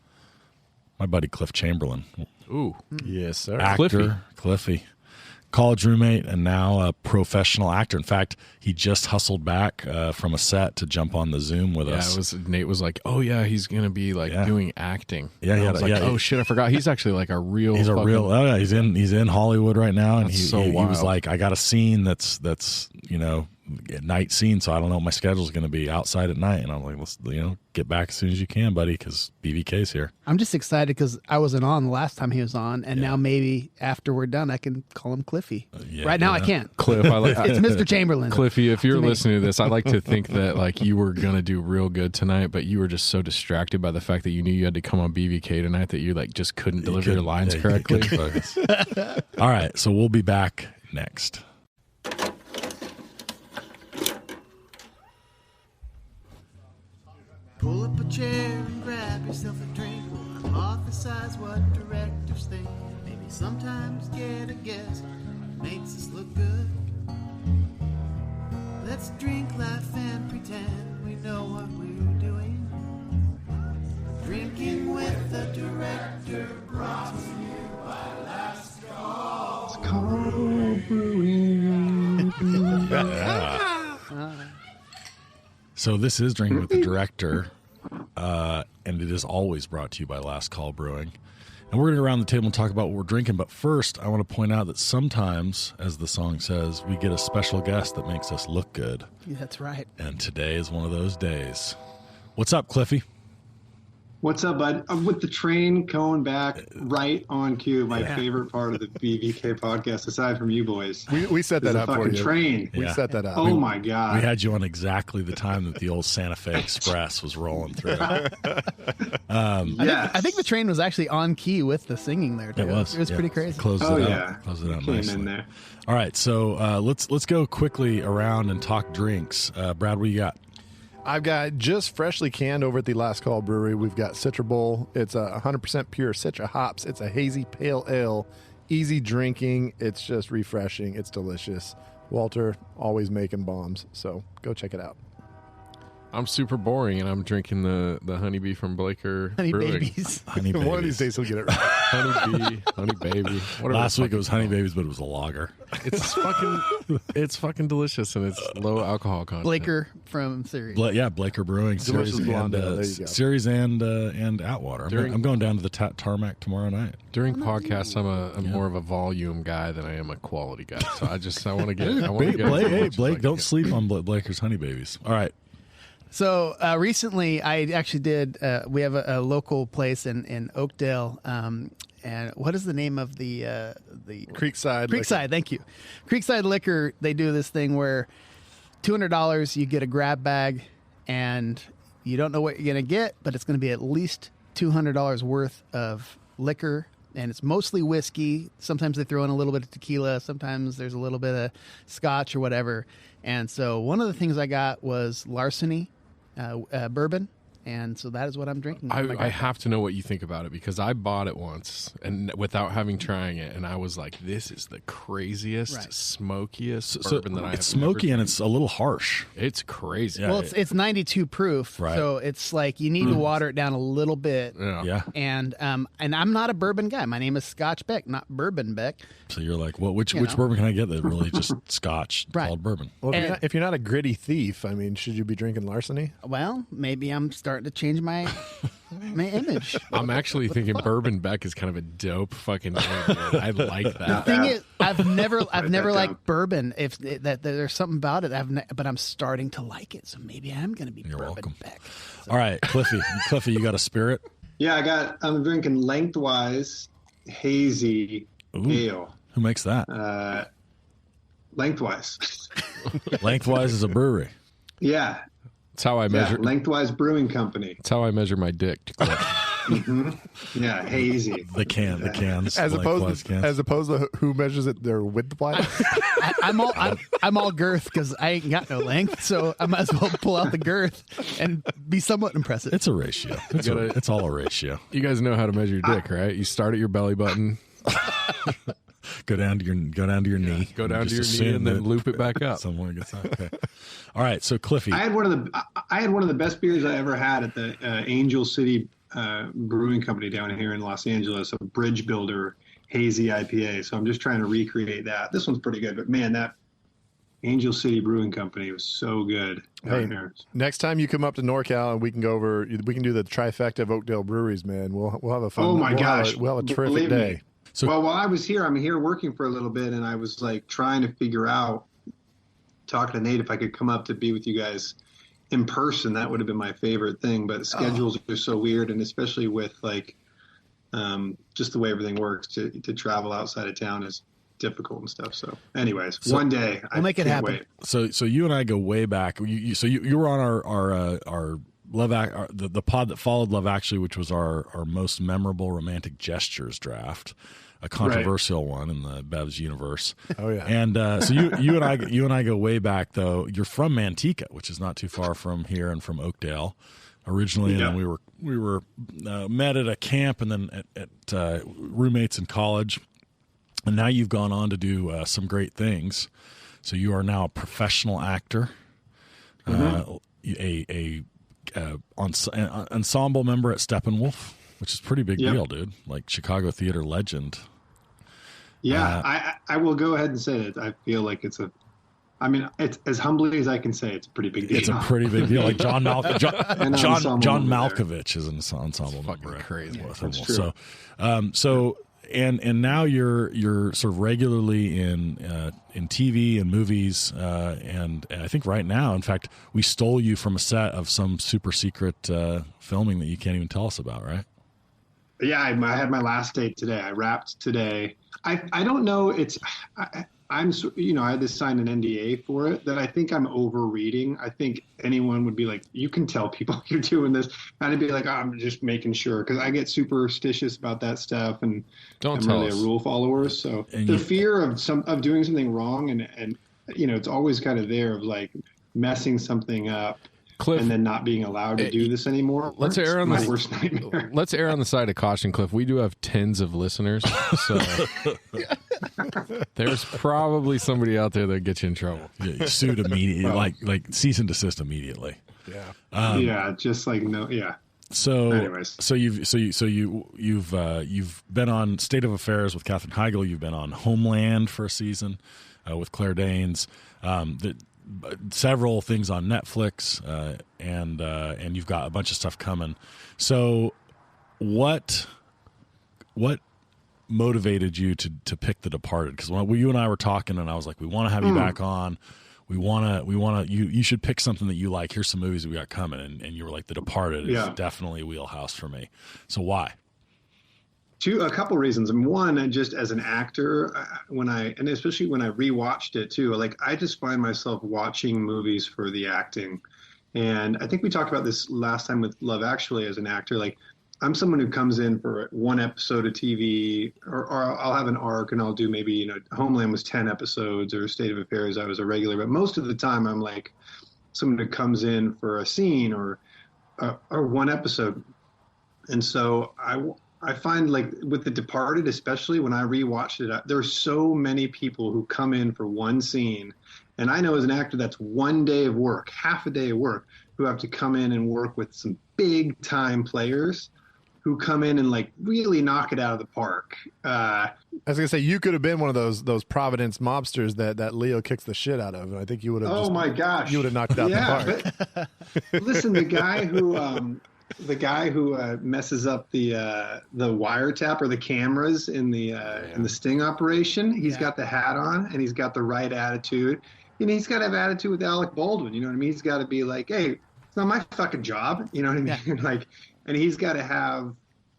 my buddy Cliff Chamberlain, Ooh. yes, sir. actor, Cliffy, college roommate, and now a professional actor. In fact, he just hustled back from a set to jump on the Zoom with Yeah, us. Nate was like, "Oh yeah, he's gonna be like doing acting." Yeah, And he I had was a- like, yeah, "Oh he- shit, I forgot." He's actually like a real. He's a fucking- real. Oh yeah, he's in Hollywood right now, and That's he so was wild. like, I got a scene that's a night scene, so I don't know what my schedule's going to be outside at night, and I'm like, let's get back as soon as you can, buddy, because BVK's here. I'm just excited because I wasn't on the last time he was on, and now maybe after we're done, I can call him Cliffy. yeah, right now, I yeah. can't. Cliff, I like. It's Mr. Chamberlain. Cliffy, if you're me. listening to this, I like to think that like you were gonna do real good tonight, but you were just so distracted by the fact that you knew you had to come on BVK tonight that you like just couldn't deliver your lines correctly. All right, so we'll be back next. Pull up a chair and grab yourself a drink. hypothesize what directors think. Maybe sometimes get a guess. Makes us look good. Let's drink, laugh, and pretend we know what we're doing. Drinking with the director, brought to you by Last Call Brewing. So this is Drinking with the Director, and it is always brought to you by Last Call Brewing. And we're going to go around the table and talk about what we're drinking. But first, I want to point out that sometimes, as the song says, we get a special guest that makes us look good. Yeah, that's right. And today is one of those days. What's up, Cliffy? What's up, bud? I'm with the train going back right on cue. My favorite part of the BVK podcast, aside from you boys. We set that up for you. Train. We set that up. Oh, my God. We had you on exactly the time that the old Santa Fe Express was rolling through. I think the train was actually on key with the singing there, too. It was pretty crazy. Closed it yeah. out. Closed it out Came nicely. in there. All right, so let's go quickly around and talk drinks. Brad, what do you got? I've got just freshly canned over at the Last Call Brewery. We've got Citra Bowl. It's a 100% pure Citra hops. It's a hazy pale ale, easy drinking. It's just refreshing. It's delicious. Walter always making bombs, so go check it out. I'm super boring, and I'm drinking the honeybee from Blaker Honey Brewing. babies. Honey Babies. One of these days he'll get it right. Honeybee, honey baby. Whatever Last the week fuck it was Honey Babies, but it was a lager. it's fucking delicious, and it's low alcohol content. Blaker from Sirius. Blaker Brewing Delicious series blonde and ale. There you go. series and Atwater. I'm going down to the Tarmac tomorrow night. During podcasts, I'm more of a volume guy than I am a quality guy. So I want to get. I want to Blake, get. hey, Blake, don't sleep on Blaker's Honey Babies. All right. So recently, I actually did. We have a local place in Oakdale, and what is the name of the Creekside. Creekside? Thank you, Creekside Liquor. They do this thing where $200 you get a grab bag, and you don't know what you're gonna get, but it's gonna be at least $200 worth of liquor. And it's mostly whiskey. Sometimes they throw in a little bit of tequila. Sometimes there's a little bit of scotch or whatever. And so one of the things I got was Larceny bourbon. And so that is what I'm drinking. I have to know what you think about it, because I bought it once and without having trying it, and I was like, "This is the craziest, smokiest bourbon that I have." It's smoky and it's a little harsh. It's crazy. Yeah. Well, it's 92 proof, Right. so it's like you need to water it down a little bit. Yeah. And I'm not a bourbon guy. My name is Scotch Beck, not Bourbon Beck. So you're like, well, which know. bourbon can I get that really just Scotch Right. called bourbon? Well, And- if you're not a gritty thief, I mean, should you be drinking Larceny? Well, maybe I'm starting to change my image. I'm actually thinking Bourbon Beck is kind of a dope fucking name. Man. I like that. Thing is, I've never that liked down. bourbon. If that there's something about it, but I'm starting to like it. So maybe I'm going to be You're Bourbon welcome. Beck. All right, Cliffy, you got a spirit? Yeah, I'm drinking Lengthwise Hazy Ale. Who makes that? Lengthwise. Lengthwise is a brewery. Yeah. That's how I Yeah. measure. Lengthwise Brewing Company. That's how I measure my dick. Yeah, hazy. The cans, As Lengthwise opposed, cans. as opposed to who measures it their width-wise? I'm all girth because I ain't got no length, so I might as well pull out the girth and be somewhat impressive. It's a ratio. It's all a ratio. You guys know how to measure your dick, right? You start at your belly button, Go down to your knee. go down to your knee, and then loop it back up. Someone gets that. Okay. All right. So Cliffy, I had one of the best beers I ever had at the Angel City Brewing Company down here in Los Angeles, a Bridge Builder Hazy IPA. So I'm just trying to recreate that. This one's pretty good, but man, that Angel City Brewing Company was so good down here. Next time you come up to NorCal and we can do the trifecta of Oakdale breweries, man. We'll have a fun. Oh my gosh, we'll have a terrific believe day. me. So- Well, while I was here, I'm here working for a little bit, and I was like trying to figure out, talking to Nate, if I could come up to be with you guys in person. That would have been my favorite thing, but the schedules are so weird, and especially with like just the way everything works, to travel outside of town is difficult and stuff. So anyways, one day we'll make it happen. Wait. So you and I go way back. You were on our the pod that followed Love Actually, which was our most memorable romantic gestures draft, a controversial one in the Bev's universe. Oh yeah. And so you and I go way back though. You're from Manteca, which is not too far from here and from Oakdale. originally, and then we were met at a camp, and then at roommates in college, and now you've gone on to do some great things. So you are now a professional actor, an ensemble member at Steppenwolf, which is a pretty big deal, dude. Like Chicago theater legend. Yeah, I will go ahead and say it. I feel like it's as humbly as I can say, it's a pretty big deal. It's a pretty big deal. Like John Malkovich is an ensemble member. Crazy. That's true. So and now you're sort of regularly in TV and movies, and I think right now, in fact, we stole you from a set of some super secret filming that you can't even tell us about, right? Yeah, I had my last day today. I wrapped today. I don't know. I had to sign an NDA for it that I think I'm overreading. I think anyone would be like, you can tell people you're doing this. And I'd be like, I'm just making sure, because I get superstitious about that stuff, and I'm really a rule follower. So the fear of doing something wrong, and it's always kind of there, of like messing something up. Cliff, and then not being allowed to do this anymore. Let's err on my worst nightmare. Let's err on the side of caution, Cliff. We do have tens of listeners, so there's probably somebody out there that gets you in trouble. Yeah, sued immediately, like cease and desist immediately. Yeah. Just like no. Yeah. So, anyways, you've been on State of Affairs with Katherine Heigl. You've been on Homeland for a season with Claire Danes. Several things on Netflix, and you've got a bunch of stuff coming. So, what motivated you to pick The Departed? Because when you and I were talking, and I was like, we want to have you back on. We want to. You should pick something that you like. Here's some movies we got coming, and you were like, The Departed is definitely a wheelhouse for me. So why? A couple reasons. And one, just as an actor, and especially when I rewatched it too, like I just find myself watching movies for the acting. And I think we talked about this last time with Love Actually. As an actor, like I'm someone who comes in for one episode of TV, or I'll have an arc, and I'll do maybe, Homeland was 10 episodes, or State of Affairs, I was a regular. But most of the time I'm like someone who comes in for a scene or one episode. And so I find, like with The Departed, especially when I rewatched it, there are so many people who come in for one scene. And I know as an actor, that's one day of work, half a day of work, who have to come in and work with some big time players who come in and like really knock it out of the park. I was gonna say, you could have been one of those Providence mobsters that Leo kicks the shit out of, and I think you would have. Oh my gosh, you would have knocked it out the park. But, listen, the guy who messes up the wiretap or the cameras in the sting operation, he's got the hat on and he's got the right attitude. And he's got to have attitude with Alec Baldwin. You know what I mean? He's got to be like, hey, it's not my fucking job. You know what I mean? Yeah. Like, and he's got to have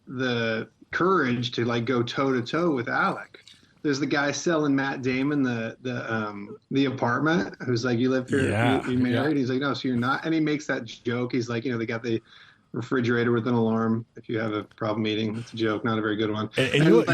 the courage to like go toe to toe with Alec. There's the guy selling Matt Damon the apartment, who's like, you live here, you married? He's like, no, so you're not. And he makes that joke. He's like, they got the refrigerator with an alarm if you have a problem eating. It's a joke, not a very good one. And you know what's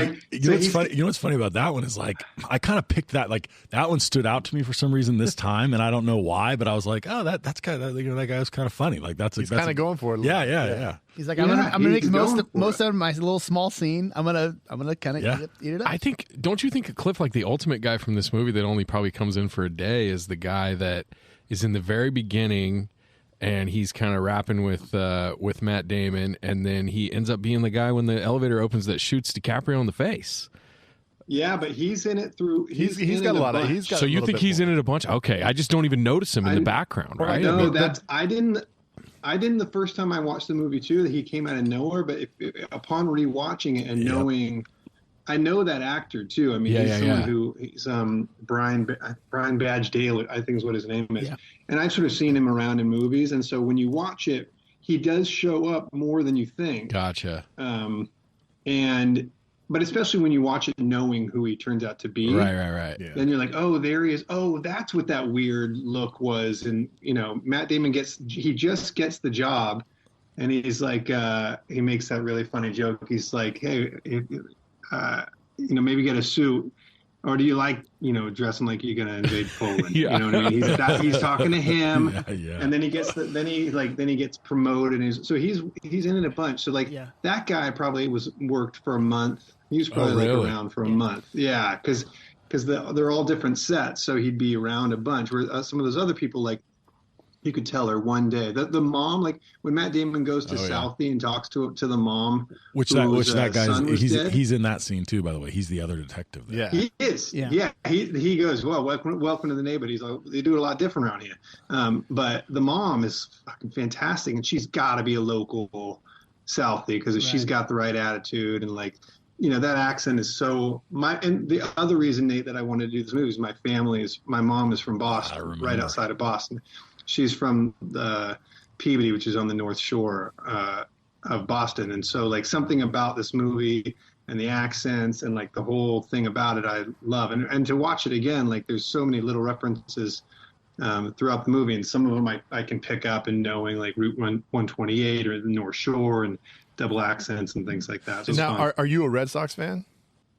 funny? You know what's funny about that one is like I kind of picked that, like that one stood out to me for some reason this time, and I don't know why, but I was like, oh, that's kind of that guy was kind of funny. Like he's kind of going for it. Yeah. He's like, I'm gonna make most of my little small scene. I'm gonna kind of eat it up. I think. Don't you think, Cliff, like the ultimate guy from this movie that only probably comes in for a day is the guy that is in the very beginning, and he's kind of rapping with Matt Damon, and then he ends up being the guy when the elevator opens that shoots DiCaprio in the face. Yeah, but he's in it through. He's got a lot of. He's got. So you think he's in it a bunch? Okay, I just don't even notice him in the background, right? No, I didn't the first time I watched the movie too. That he came out of nowhere, but upon rewatching it and knowing. I know that actor too. I mean, he's someone who he's Brian Badge Dale, I think is what his name is. Yeah. And I've sort of seen him around in movies, and so when you watch it, he does show up more than you think. Gotcha. But especially when you watch it knowing who he turns out to be. Right. Yeah. Then you're like, oh, there he is. Oh, that's what that weird look was. And Matt Damon just gets the job, and he's like, he makes that really funny joke. He's like, hey, maybe get a suit. or do you like, dressing like you're gonna invade Poland? Yeah. You know what I mean? He's talking to him, Yeah. and then he gets promoted, and he's in it a bunch. So that guy probably worked for a month. He was probably around for a month. Yeah, because they're all different sets, so he'd be around a bunch. Where some of those other people, like, you could tell her one day. The mom, like when Matt Damon goes to Southie and talks to the mom, which that guy he's in that scene too. By the way, he's the other detective there. Yeah, he is. Yeah. He goes, well, welcome to the neighborhood. He's like, they do it a lot different around here. But the mom is fucking fantastic, and she's got to be a local Southie because she's got the right attitude, and like, that accent is so and the other reason, Nate, that I wanted to do this movie is my mom is from Boston, right outside of Boston. She's from the Peabody, which is on the North Shore of Boston. And so like something about this movie and the accents and like the whole thing about it, I love. And to watch it again, like there's so many little references throughout the movie. And some of them I can pick up in knowing like Route 128 or the North Shore and double accents and things like that. So now, are you a Red Sox fan?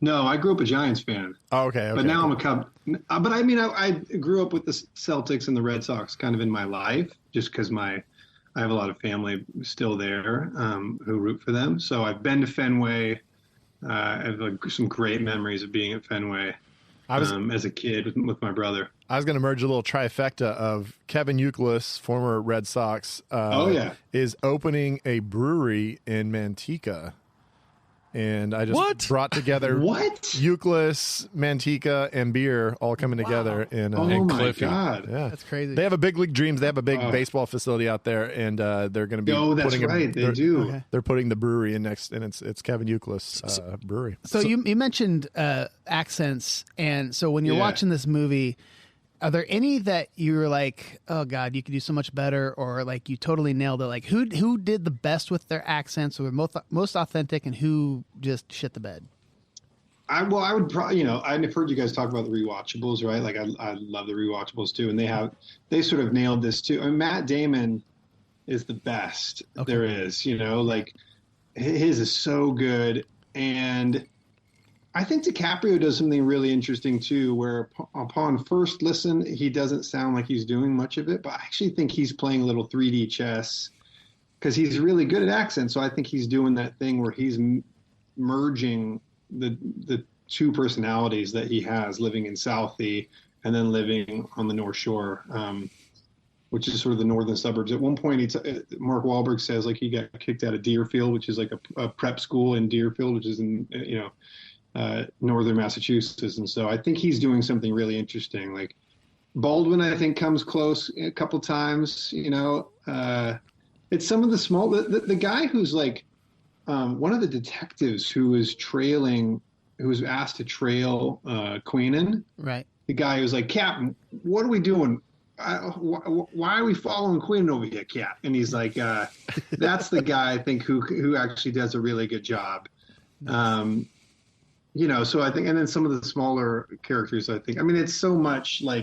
No, I grew up a Giants fan. Oh, okay. But now I'm a Cub. But I mean, I grew up with the Celtics and the Red Sox kind of in my life, just because I have a lot of family still there who root for them. So I've been to Fenway. I have some great memories of being at Fenway as a kid with my brother. I was going to merge a little trifecta of Kevin Youkilis, former Red Sox, is opening a brewery in Manteca. And I just brought together Youkilis, Manteca, and beer all coming together. In, oh, my Cliffy. God. Yeah. That's crazy. They have a big league dreams. They have a big baseball facility out there, and they're going to be that's right. They do. Okay. They're putting the brewery in next, and it's Kevin Youkilis brewery. So you mentioned accents, and so when you're watching this movie, are there any that you were like, oh God, you could do so much better, or like you totally nailed it? Like who did the best with their accents, or most authentic, and who just shit the bed? I would probably, I've heard you guys talk about the rewatchables, right? Like I love the rewatchables too, and they sort of nailed this too. I mean, Matt Damon is the best there is, like his is so good, and I think DiCaprio does something really interesting too, where upon first listen, he doesn't sound like he's doing much of it, but I actually think he's playing a little 3D chess because he's really good at accents. So I think he's doing that thing where he's merging the two personalities that he has, living in Southie and then living on the North Shore, which is sort of the northern suburbs. At one point, Mark Wahlberg says like he got kicked out of Deerfield, which is like a prep school in Deerfield, which is in northern Massachusetts. And so I think he's doing something really interesting. Like Baldwin, I think, comes close a couple times. It's some of the small the guy who's like one of the detectives who was asked to trail Queenan. Right. The guy who's like, Captain, what are we doing? Why are we following Queenan over here, Cap? And he's like, that's the guy I think who actually does a really good job. So I think, and then some of the smaller characters, I think, I mean, it's so much of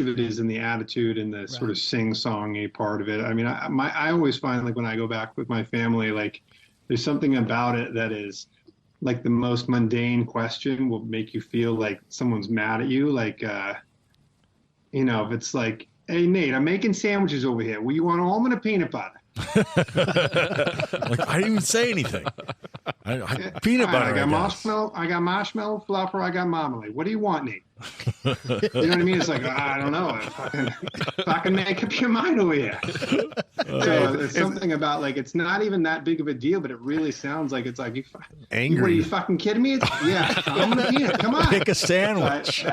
it is in the attitude and the sort of sing-songy part of it. I mean, I always find like when I go back with my family, like there's something about it that is like the most mundane question will make you feel like someone's mad at you. Like, if it's like, hey, Nate, I'm making sandwiches over here. Will you want almond or peanut butter? Like I didn't even say anything. Peanut butter. I got marshmallow fluffer. I got marmalade. What do you want, Nate? You know what I mean? It's like I don't know. If I can make up your mind over here. So it's something about like it's not even that big of a deal, but it really sounds like it's like you angry. What, are you fucking kidding me? I'm gonna peanut. Come on, pick a sandwich.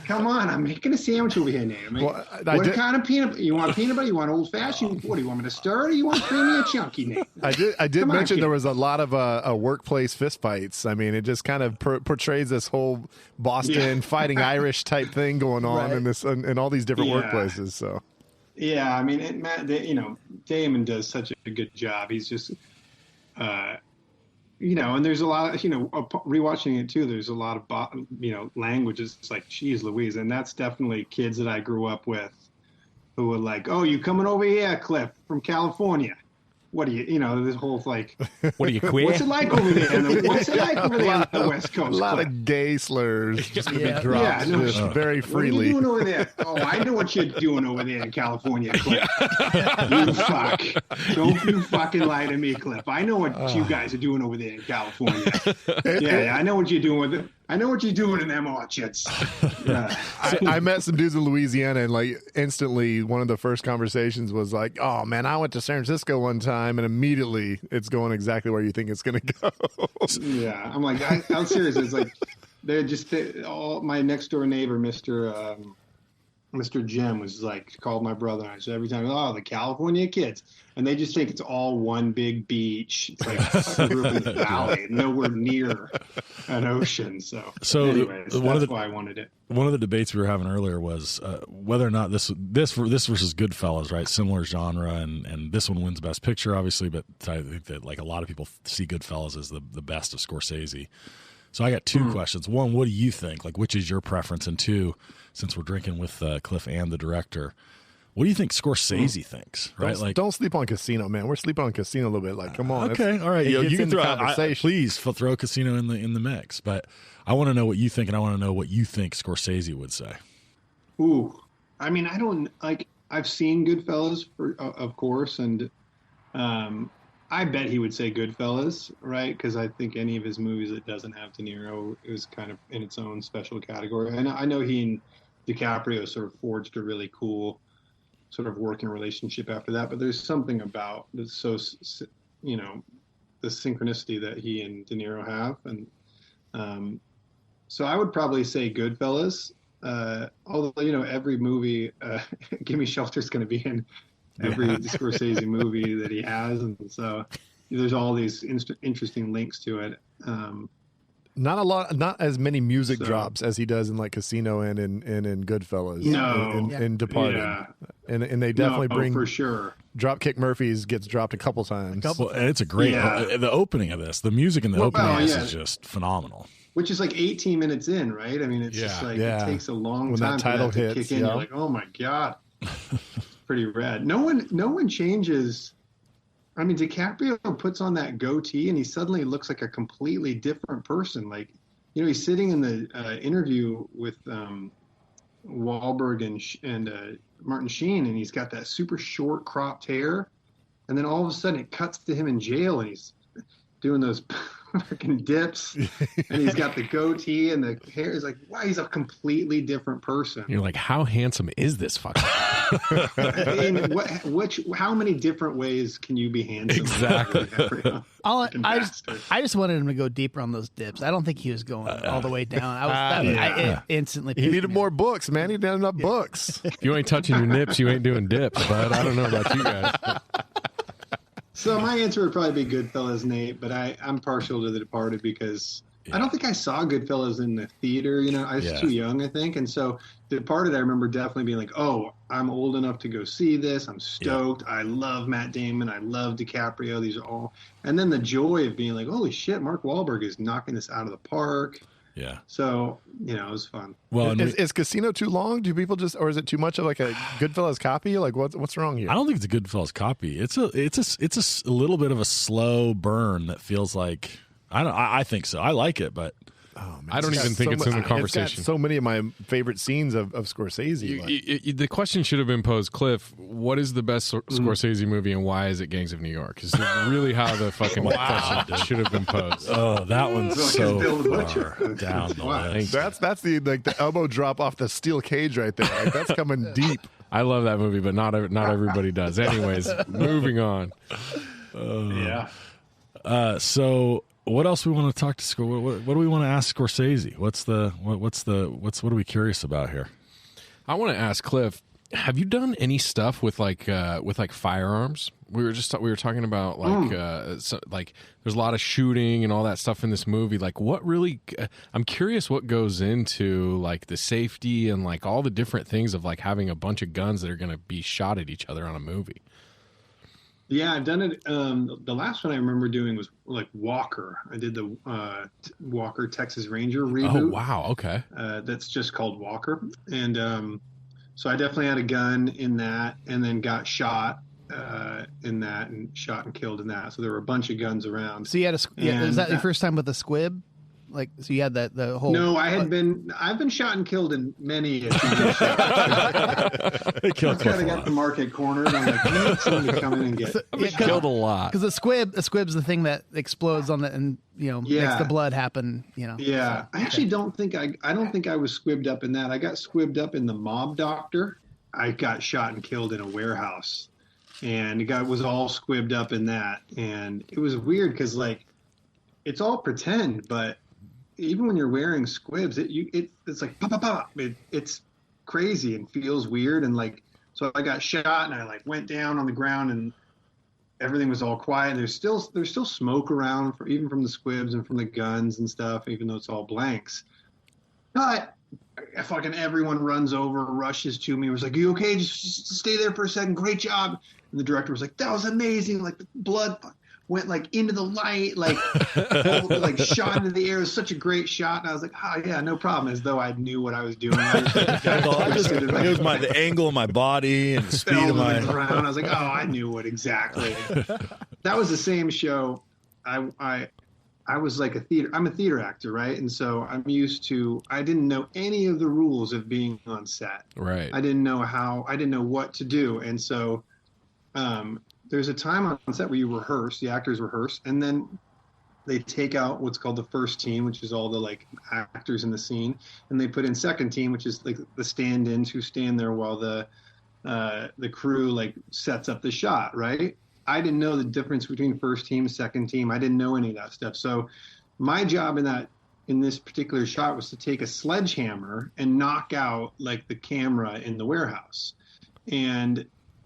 Come on, I'm making a sandwich over here, Nate. What kind of peanut? You want peanut butter? You want old fashioned? What do you want me to stir? Or you want creamy or chunky, Nate? I did mention there was a lot of workplace fistfights. I mean, it just kind of portrays this whole Boston fighting Irish type thing going on in all these different workplaces. So yeah, I mean, Damon does such a good job. He's just and there's a lot of rewatching it too. There's a lot of languages. It's like, geez Louise, and that's definitely kids that I grew up with who were like, oh, you coming over here, Cliff, from California? what do you know, this whole like, What are you, queer? what's it like over there? What's it like over there on the West Coast? A lot Cliff? of gay slurs just gonna Yeah. be dropped Yeah, no, just very What are freely. you doing over there? Oh, I know what you're doing over there in California, Cliff. You fuck. Don't you fucking lie to me, Cliff. I know what you guys are doing over there in California. Yeah, I know what you're doing with it. I know what you're doing in them orchards. Yeah. I met some dudes in Louisiana, and like instantly, one of the first conversations was like, "Oh man, I went to San Francisco one time," and immediately it's going exactly where you think it's going to go. Yeah, I'm like, I'm serious. It's like all my next door neighbor, Mr. Jim, was like, called my brother, and I said every time, "Oh, the California kids," and they just think it's all one big beach. It's like I grew up in the valley, nowhere near an ocean. So anyways, that's why I wanted it. One of the debates we were having earlier was whether or not this versus Goodfellas, right? Similar genre, and this one wins Best Picture, obviously, but I think that like a lot of people see Goodfellas as the best of Scorsese. So I got two questions. One, what do you think? Like, which is your preference? And two, since we're drinking with Cliff and the director, what do you think Scorsese thinks? Right? Don't sleep on Casino, man. We're sleeping on Casino a little bit. Like, come on. Okay, all right. You can throw conversation. please throw Casino in the mix. But I want to know what you think, and I want to know what you think Scorsese would say. Ooh, I mean, I don't like. I've seen Goodfellas, of course, and I bet he would say Goodfellas, right? Because I think any of his movies that doesn't have De Niro is kind of in its own special category. And I know he and DiCaprio sort of forged a really cool sort of working relationship after that. But there's something about this, so the synchronicity that he and De Niro have, and so I would probably say Goodfellas. Although every movie, Gimme Shelter is going to be in every Scorsese movie that he has, and so there's all these interesting links to it. Not as many music drops as he does in like Casino and in Goodfellas. In Departed. Yeah. And they definitely bring for sure. Dropkick Murphys gets dropped a couple times. Well, it's a great the opening of this. The music in the opening is just phenomenal. Which is like 18 minutes in, right? I mean, it's just like it takes a long when time that title for that to hits, kick in. You're like, oh my god, pretty rad. No one changes. I mean, DiCaprio puts on that goatee, and he suddenly looks like a completely different person. Like, he's sitting in the interview with Wahlberg and Martin Sheen, and he's got that super short cropped hair, and then all of a sudden it cuts to him in jail, and he's doing those fucking dips, and he's got the goatee and the hair. Is like, wow, he's a completely different person. You're like, how handsome is this fucker? I mean, how many different ways can you be handsome? Exactly. I just wanted him to go deeper on those dips. I don't think he was going all the way down. I instantly. He needed more books, man. He didn't have enough books. If you ain't touching your nips, you ain't doing dips. But I don't know about you guys. So my answer would probably be Goodfellas, Nate, but I'm partial to The Departed because I don't think I saw Goodfellas in the theater. I was too young, I think. And so The Departed, I remember definitely being like, oh, I'm old enough to go see this. I'm stoked. I love Matt Damon. I love DiCaprio. These are all. And then the joy of being like, holy shit, Mark Wahlberg is knocking this out of the park. Yeah. So, it was fun. Well, is Casino too long? Do people or is it too much of like a Goodfellas copy? Like what's wrong here? I don't think it's a Goodfellas copy. It's a little bit of a slow burn that feels like I think so. I like it, but I don't even think it's in the conversation. It's got so many of my favorite scenes of Scorsese. The question should have been posed, Cliff, what is the best Scorsese movie and why is it Gangs of New York? Is really how the fucking question should have been posed. Oh, that one's so Bill the far Butcher. down the list. That's the elbow drop off the steel cage right there. Like, that's coming deep. I love that movie, but not everybody does. Anyways, moving on. So what else we want to talk to What do we want to ask Scorsese? What are we curious about here? I want to ask Cliff, have you done any stuff with like firearms? We were talking about like there's a lot of shooting and all that stuff in this movie. Like what really I'm curious what goes into like the safety and like all the different things of like having a bunch of guns that are going to be shot at each other on a movie. Yeah, I've done it. The last one I remember doing was like Walker. I did the Walker Texas Ranger reboot. Oh, wow. Okay. That's just called Walker. And so I definitely had a gun in that and then got shot in that and shot and killed in that. So there were a bunch of guns around. So you had was that your first time with the squib? Like, so you had the whole. No, I've been shot and killed in many. Once I got the market cornered, I'm like, I need someone to come in and get. Killed a lot. Because the squib's the thing that explodes on the and makes the blood happen. Yeah, I actually don't think I was squibbed up in that. I got squibbed up in the Mob Doctor. I got shot and killed in a warehouse, and the guy was all squibbed up in that, and it was weird because like it's all pretend, but even when you're wearing squibs, it's like pop, pop, pop. It's crazy and feels weird. And like, so I got shot and I like went down on the ground and everything was all quiet. There's still smoke around even from the squibs and from the guns and stuff, even though it's all blanks. But fucking everyone runs over, rushes to me. Was like, "You okay? Just stay there for a second. Great job." And the director was like, "That was amazing. Like the blood went like into the light, like like shot into the air. It was such a great shot." And I was like, "Oh yeah, no problem." As though I knew what I was doing. It was the angle of my body and the speed of my ground. I was like, "Oh, I knew what exactly." That was the same show. I was like I'm a theater actor, right? And so I didn't know any of the rules of being on set. Right. I didn't know what to do. And so there's a time on set where you rehearse, the actors rehearse, and then they take out what's called the first team, which is all the like actors in the scene, and they put in second team, which is like the stand-ins who stand there while the crew like sets up the shot, right? I didn't know the difference between first team, second team. I didn't know any of that stuff. So my job in this particular shot was to take a sledgehammer and knock out like the camera in the warehouse. And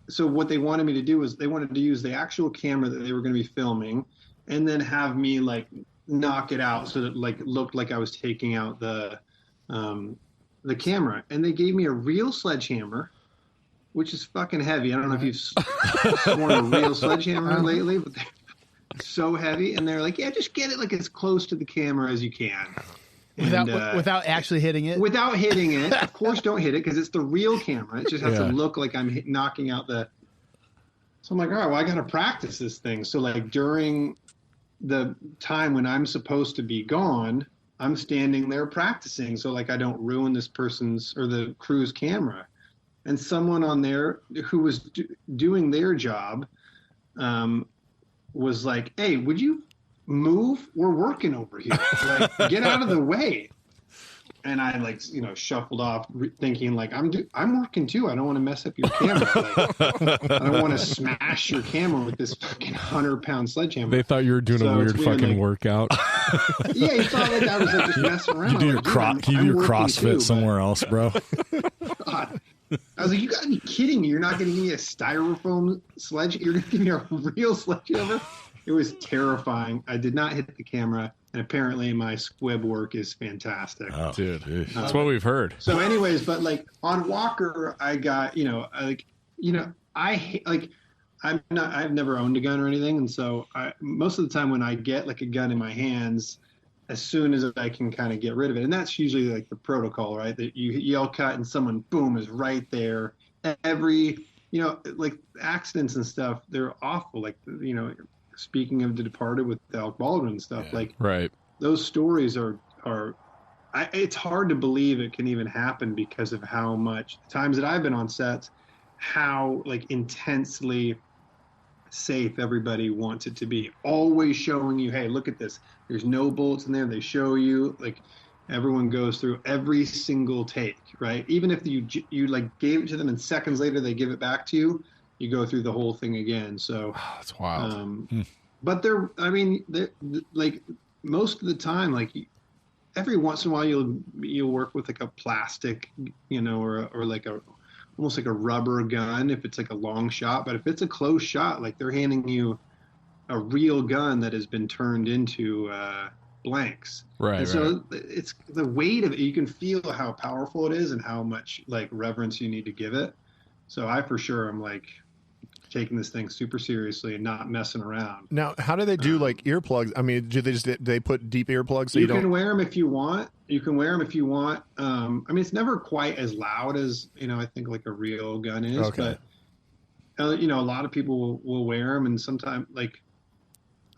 so what they wanted me to do was they wanted to use the actual camera that they were going to be filming and then have me like knock it out so that it like looked like I was taking out the camera. And they gave me a real sledgehammer, which is fucking heavy. I don't know if you've sworn a real sledgehammer lately, but they're so heavy. And they're like, "Yeah, just get it like as close to the camera as you can." Without actually hitting it? Without hitting it. Of course, don't hit it because it's the real camera. It just has to look like I'm knocking out the... So I'm like, all right, well, I got to practice this thing. So like during the time when I'm supposed to be gone, I'm standing there practicing. So like I don't ruin this person's or the crew's camera. And someone on there who was doing their job was like, "Hey, would you move? We're working over here. Like, get out of the way." And I like, shuffled off thinking like, I'm working too. I don't want to mess up your camera. Like, I don't want to smash your camera with this fucking 100-pound sledgehammer. They thought you were doing a weird fucking workout. Yeah, he thought like I was like just messing around. You do your CrossFit somewhere else, bro. God. I was like, "You gotta be kidding me. You're not going to give me a styrofoam sledge. You're going to give me a real sledgehammer?" It was terrifying. I did not hit the camera, and apparently my squib work is fantastic. Oh, dude. That's what we've heard. So anyways, but like on Walker, I got, I've never owned a gun or anything. And so most of the time when I get like a gun in my hands, as soon as I can kind of get rid of it. And that's usually like the protocol, right? That you yell cut and someone, boom, is right there. Every, like accidents and stuff, they're awful. Like, speaking of The Departed with Alec Baldwin and stuff, like right. Those stories are it's hard to believe it can even happen because of how much times that I've been on sets, how like intensely safe everybody wants it to be, always showing you, "Hey, look at this, there's no bullets in there." They show you, like, everyone goes through every single take, right? Even if you like gave it to them and seconds later they give it back to you, you go through the whole thing again. So that's wild. But they're like most of the time, like every once in a while you'll work with like a plastic, or like almost like a rubber gun if it's like a long shot. But if it's a close shot, like they're handing you a real gun that has been turned into blanks. Right. And so it's the weight of it. You can feel how powerful it is and how much like reverence you need to give it. So I for sure am like taking this thing super seriously and not messing around. Now, how do they do like earplugs? I mean, do they put deep earplugs so you can wear them if you want? You can wear them if you want. I mean, it's never quite as loud as I think like a real gun is, but You know, a lot of people will wear them, and sometimes, like,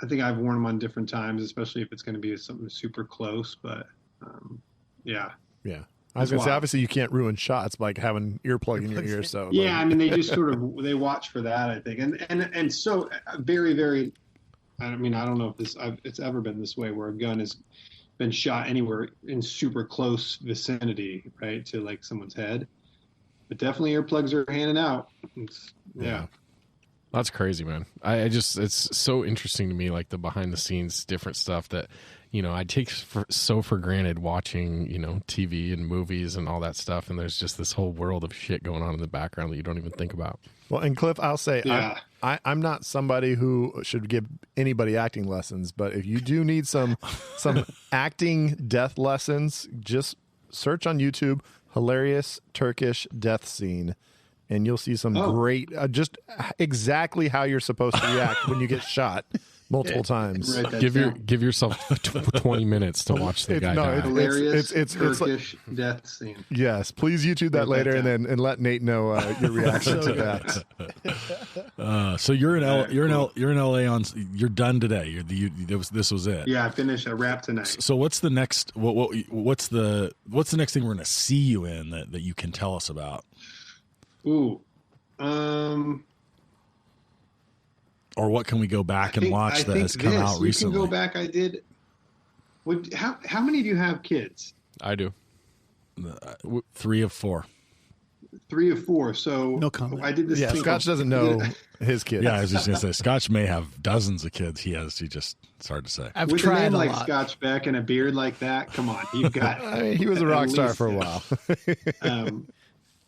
I think I've worn them on different times, especially if it's going to be something super close. But yeah. I was going to say, obviously, you can't ruin shots by like having earplug in your ear. So yeah, I mean, they just sort of they watch for that, I think, and so very, very. I mean, I don't know if it's ever been this way where a gun has been shot anywhere in super close vicinity, right, to like someone's head. But definitely earplugs are handing out. Yeah. That's crazy, man. I just, it's so interesting to me, like the behind the scenes different stuff that, you know, I take so for granted watching, you know, TV and movies and all that stuff. And there's just this whole world of shit going on in the background that you don't even think about. Well, and Cliff, I'll say, I'm not somebody who should give anybody acting lessons, but if you do need some acting death lessons, just search on YouTube, hilarious Turkish death scene. And you'll see some great, just exactly how you're supposed to react when you get shot multiple times. Give yourself 20 minutes to watch the guy die. Hilarious it's Turkish death scene. Yes, please YouTube that later and let Nate know your reaction to that. So you're in LA on. You're done today. This was it. Yeah, I finished a wrap tonight. So what's the next? What's the next thing we're going to see you in that you can tell us about? Ooh, or what can we go back and watch that has come out recently? You can go back. I did. How many do you have kids? I do. 3 of 4. 3 of 4. So no comment. I did this. Yeah, Scotch doesn't know his kids. Yeah, I was just going to say, Scotch may have dozens of kids. He just, it's hard to say. I've With tried a name like lot. Scotch Beck and a beard like that, come on, you've got. I mean, he was a rock star for a while.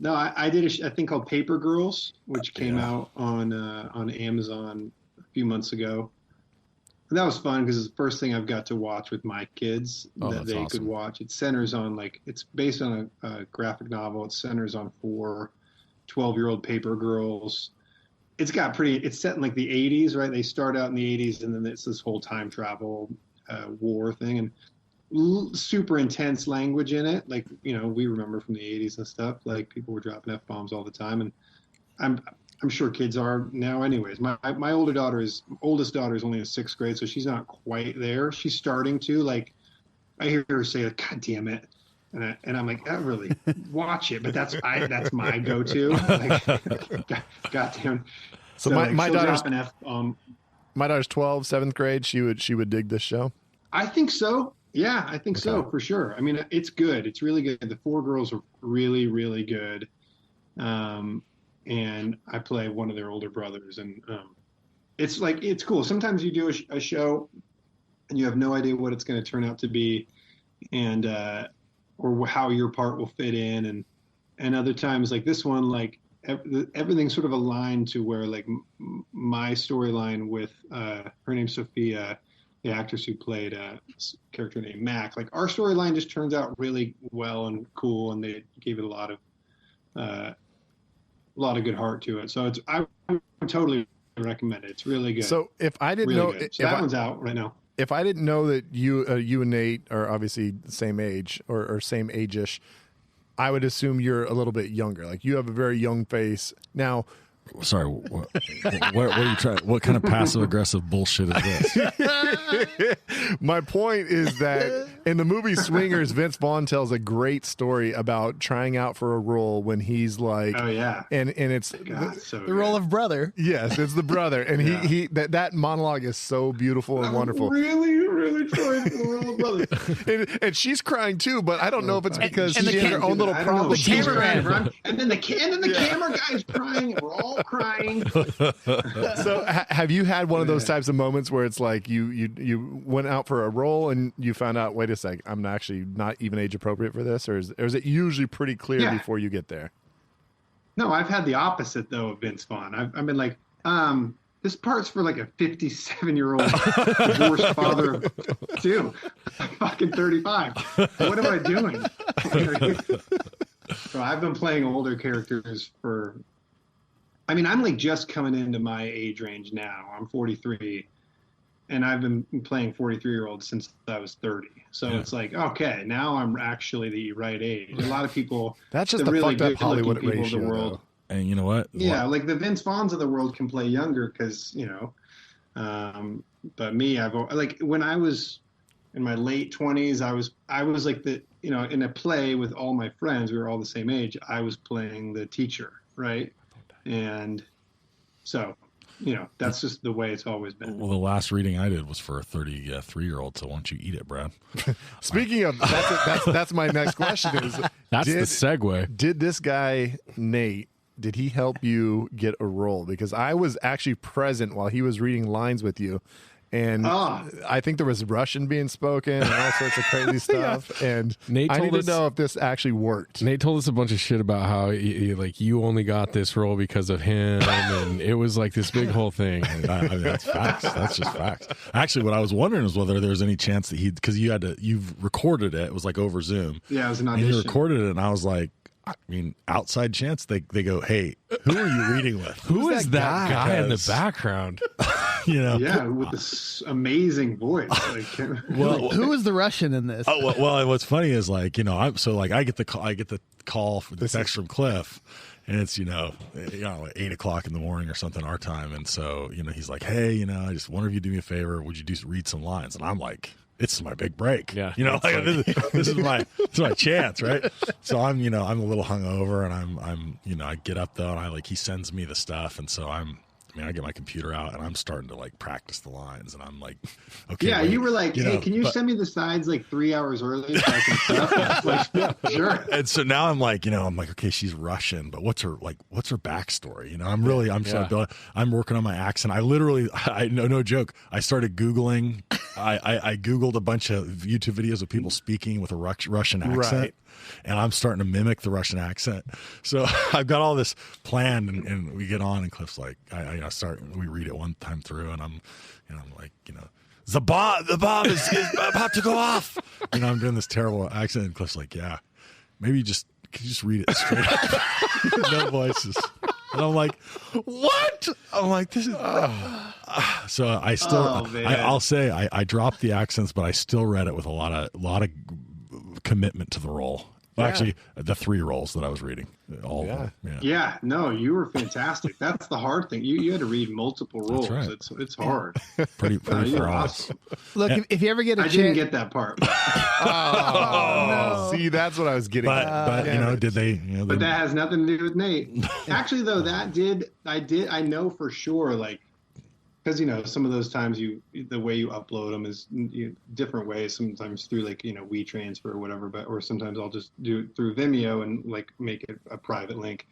No, I did a thing called Paper Girls, which came out on Amazon a few months ago. And that was fun because it's the first thing I've got to watch with my kids that they could watch. It centers on it's based on a graphic novel. It centers on 4 12-year-old paper girls. It's set in like the 80s, right? They start out in the 80s, and then it's this whole time travel war thing, and super intense language in it. Like, you know, we remember from the 80s and stuff, like people were dropping F-bombs all the time. And I'm sure kids are now anyways. My oldest daughter is only in 6th grade, so she's not quite there. She's starting to, like, I hear her say, God damn it. And I'm like, I really watch it, but that's my go-to. Like, God damn. So my daughter's my daughter's 12, 7th grade. She would dig this show. I think so. Yeah, I think so, for sure. I mean, it's good. It's really good. The 4 girls are really, really good. And I play one of their older brothers. And it's cool. Sometimes you do a show and you have no idea what it's going to turn out to be and or how your part will fit in. And other times, like this one, like everything's sort of aligned to where, like, my storyline with her name's Sophia, the actress who played a character named Mac, like our storyline just turns out really well and cool, and they gave it a lot of good heart to it. So I would totally recommend it. It's really good. So if I didn't know, so that one's out right now. If I didn't know that you and Nate are obviously the same age or same age-ish, I would assume you're a little bit younger. Like, you have a very young face now. Sorry, what are you trying? What kind of passive aggressive bullshit is this? My point is that in the movie Swingers, Vince Vaughn tells a great story about trying out for a role when he's like, oh yeah, and it's the role of brother. Yes, it's the brother, and he that monologue is so beautiful and wonderful. Really trying for the role of brother, and she's crying too, but I don't know if it's because and she has her own little problem. And then the camera guy's crying, and we're all crying. So have you had one of those types of moments where it's like you went out for a role and you found out, wait a sec, I'm actually not even age appropriate for this, or is it usually pretty clear before you get there? No, I've had the opposite though of Vince Vaughn. I've been like, this part's for like a 57-year-old divorced father of 2. I'm fucking 35. What am I doing? So I've been playing older characters for, I mean, I'm like just coming into my age range now. I'm 43, and I've been playing 43-year-olds since I was 30. So it's like, okay, now I'm actually the right age. A lot of people, that's just the really fucked up Hollywood people ratio, of the world. And you know what? Yeah, like the Vince Vaughns of the world can play younger because, but me, I've like when I was in my late 20s, I was like in a play with all my friends, we were all the same age. I was playing the teacher, right? And so, that's just the way it's always been. Well, the last reading I did was for a 33-year-old, so why don't you eat it, Brad? Speaking of, that's my next question is, that's the segue. Did this guy, Nate, did he help you get a role? Because I was actually present while he was reading lines with you. And I think there was Russian being spoken and all sorts of crazy stuff. And Nate I told need us, to know if this actually worked. Nate told us a bunch of shit about how you only got this role because of him, and it was like this big whole thing. I mean, that's facts. That's just facts. Actually, what I was wondering is whether there was any chance that because you've recorded it. It was like over Zoom. Yeah, it was an audition. And you recorded it, and I was like, I mean, outside chance they go, hey, who are you reading with? Who is that guy in the background? Yeah, with this amazing voice. Like, who is the Russian in this? Well, what's funny is I get the call for the text from Cliff, and it's like 8:00 in the morning or something our time, and so he's like, hey, I just wonder if you do me a favor, would you read some lines? And I'm like, it's my big break. Yeah, this is my chance, right? So I'm a little hungover, and I get up though, and he sends me the stuff, and so I get my computer out and I'm starting to practice the lines, and I'm like, okay. Yeah, you were like, hey, can you send me the sides 3 hours early so I can stuff? Like, yeah, sure. And so now I'm like, okay, she's Russian, but what's her backstory? I'm working on my accent. I no joke. I started Googling. I Googled a bunch of YouTube videos of people speaking with a Russian accent. Right. And I'm starting to mimic the Russian accent. So I've got all this planned, and we get on, and Cliff's like, we read it one time through, and I'm like, the bomb is about to go off. I'm doing this terrible accent, and Cliff's like, yeah, maybe could you just read it straight up? No voices. And I'm like, what? I'm like, this is. So I still, I'll say I dropped the accents, but I still read it with a lot of commitment to the role. Well, actually, the 3 roles that I was reading, all of them. Yeah, no, you were fantastic. That's the hard thing. You had to read multiple roles. Right. It's hard. Pretty you're awesome. Look, if you ever get a chance, I didn't get that part. No. See, that's what I was getting. But did they? But that has nothing to do with Nate. Actually, though, I know for sure, because some of those times the way you upload them is different ways. Sometimes through WeTransfer or whatever, or sometimes I'll just do it through Vimeo and make it a private link.